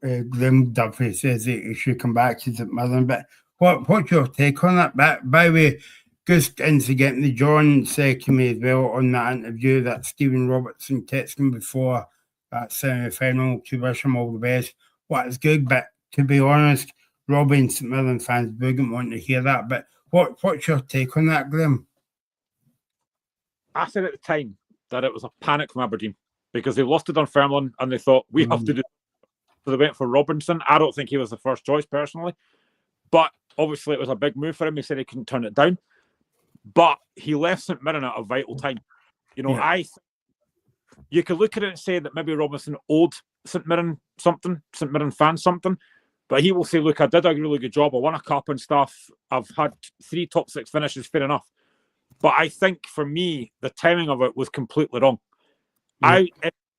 Glenn Duffy says that he should come back to St Mirren. But what's your take on that? By the way, just incidentally, John said to me as well on that interview that Stephen Robertson texted him before that semi-final to wish him all the best. Well, it's good, but to be honest, Robbie and St Mirren fans wouldn't want to hear that. But what's your take on that, Glenn? I said at the time that it was a panic from Aberdeen because they lost to Dunfermline and they thought we have to do. So they went for Robinson. I don't think he was the first choice personally, but obviously it was a big move for him. He said he couldn't turn it down, but he left St Mirren at a vital time. You know, you could look at it and say that maybe Robinson owed St Mirren something, St Mirren fans something, but he will say, look, I did a really good job. I won a cup and stuff. I've had 3 top 6 finishes, fair enough. But I think for me, the timing of it was completely wrong.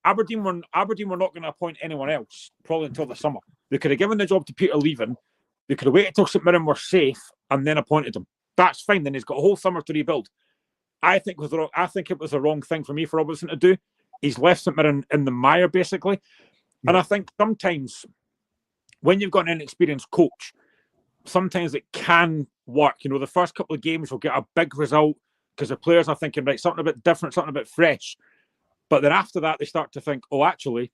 Aberdeen were not going to appoint anyone else probably until the summer. They could have given the job to Peter Leaving. They could have waited till St Mirren were safe and then appointed him. That's fine. Then he's got a whole summer to rebuild. I think it was the wrong thing for me for Robinson to do. He's left St Mirren in the mire basically, and I think sometimes when you've got an inexperienced coach, sometimes it can work. You know, the first couple of games will get a big result because the players are thinking, right, something a bit different, something a bit fresh. But then after that, they start to think, oh, actually,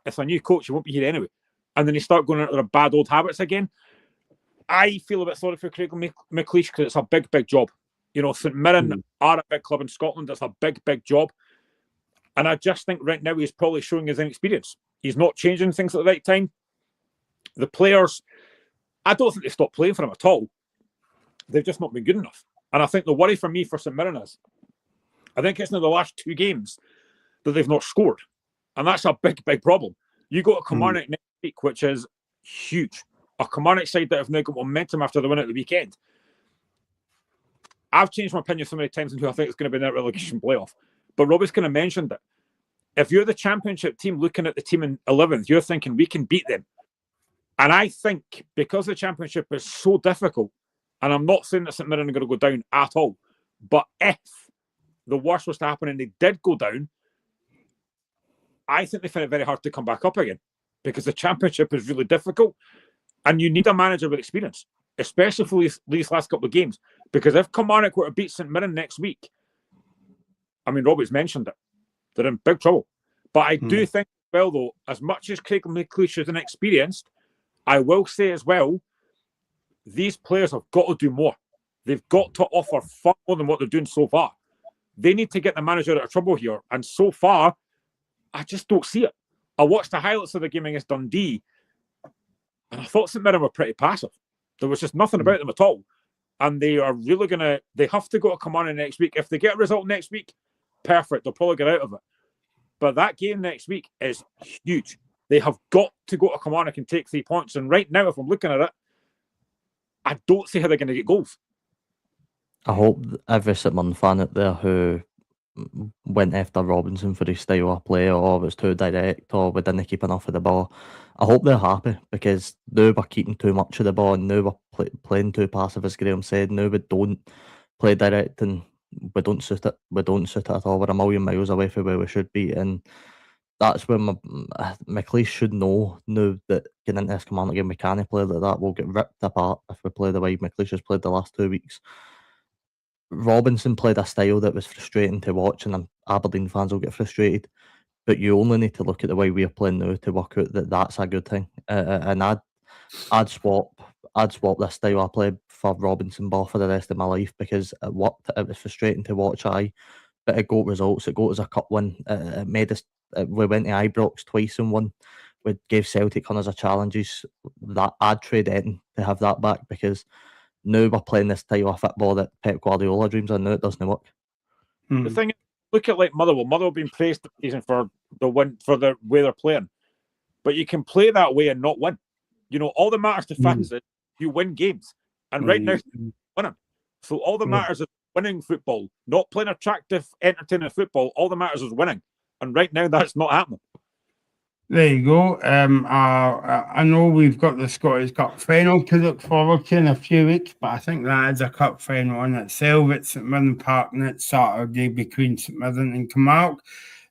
it's a new coach. He won't be here anyway. And then they start going into their bad old habits again. I feel a bit sorry for Craig McLeish because it's a big, big job. You know, St Mirren are a big club in Scotland. It's a big, big job. And I just think right now he's probably showing his inexperience. He's not changing things at the right time. The players, I don't think they stopped playing for him at all. They've just not been good enough. And I think the worry for me for St Mirren is, I think it's in the last 2 games that they've not scored. And that's a big, big problem. You go to Kilmarnock next week, which is huge. A Kilmarnock side that have now got momentum after the win at the weekend. I've changed my opinion so many times on who I think is going to be in that relegation playoff. But Robbie's kind of mentioned it. If you're the championship team looking at the team in 11th, you're thinking we can beat them. And I think because the championship is so difficult, and I'm not saying that St Mirren are going to go down at all, but if the worst was to happen and they did go down, I think they find it very hard to come back up again because the championship is really difficult and you need a manager with experience, especially for these last couple of games. Because if Kilmarnock were to beat St Mirren next week, I mean, Robbie's mentioned it, they're in big trouble. But I do think, well, though, as much as Craig McLeish is inexperienced, I will say as well, these players have got to do more. They've got to offer far more than what they're doing so far. They need to get the manager out of trouble here. And so far, I just don't see it. I watched the highlights of the game against Dundee, and I thought St Mirren were pretty passive. There was just nothing about them at all. And they are really they have to go to Kilmarnock next week. If they get a result next week, perfect. They'll probably get out of it. But that game next week is huge. They have got to go to Kilmarnock and take 3 points. And right now, if I'm looking at it, I don't see how they're going to get goals. I hope every St Mirren fan out there who went after Robinson for his style of play, or was too direct, or we didn't keep enough of the ball, I hope they're happy, because now we're keeping too much of the ball, and now we're playing too passive, as Graham said. Now we don't play direct, and we don't suit it. We don't suit it at all. We're a million miles away from where we should be, and that's where McLeish should know now that getting into this Kilmarnock game, we can't play like that. We'll get ripped apart if we play the way McLeish has played the last 2 weeks. Robinson played a style that was frustrating to watch, and Aberdeen fans will get frustrated. But you only need to look at the way we're playing now to work out that that's a good thing. And I'd swap this style of play for Robinson ball for the rest of my life, because it worked. It was frustrating to watch. But it got results. It got us a cup win. It made us. We went to Ibrox twice and won. We gave Celtic hundreds of challenges. That I'd trade anything to have that back, because now we're playing this style of football that Pep Guardiola dreams of. Now it doesn't work. The thing is, look at like Motherwell. Motherwell being praised this season for the win, for the way they're playing. But you can play that way and not win. You know, all that matters to fans is you win games. And right now, winning. So all that matters is winning football, not playing attractive, entertaining football. All that matters is winning. And right now, that's not happening. There you go. I know we've got the Scottish Cup final to look forward to in a few weeks, but I think that is a cup final in itself. It's St Mirren Park next Saturday between St Mirren and Kilmarnock.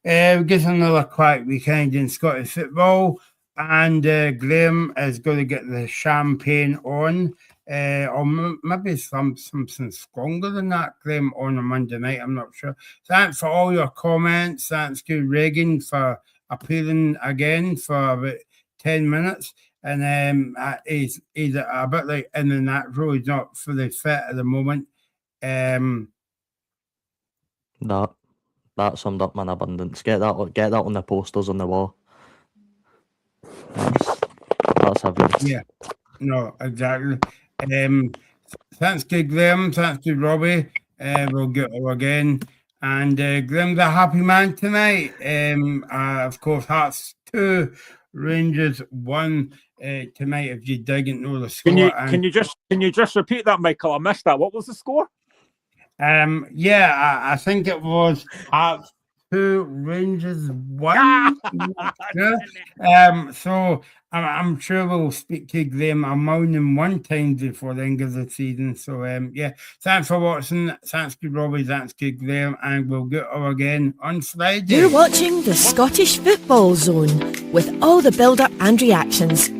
We get another quiet weekend in Scottish football, and Graham is going to get the champagne on, or maybe something stronger than that, Graham, on a Monday night. I'm not sure. Thanks for all your comments. Thanks to Reagan for appearing again for about 10 minutes, and he's a bit like in the natural. He's not fully fit at the moment. That summed up my abundance. Get that on the posters on the wall. That's everything. Yeah, no, exactly. Thanks to Graham, thanks to Robbie. We'll get her again. And Graham's a happy man tonight. Of course, Hearts 2, Rangers 1 tonight. If you didn't know the score, Can you just repeat that, Michael? I missed that. What was the score? I think it was Hearts 2, Rangers 1. Yeah. So I'm sure we'll speak to Graham Almonen one time before the end of the season. So yeah, thanks for watching. Thanks to Robbie, thanks to Graham, and we'll get over again on Friday. You're watching the Scottish Football Zone with all the build-up and reactions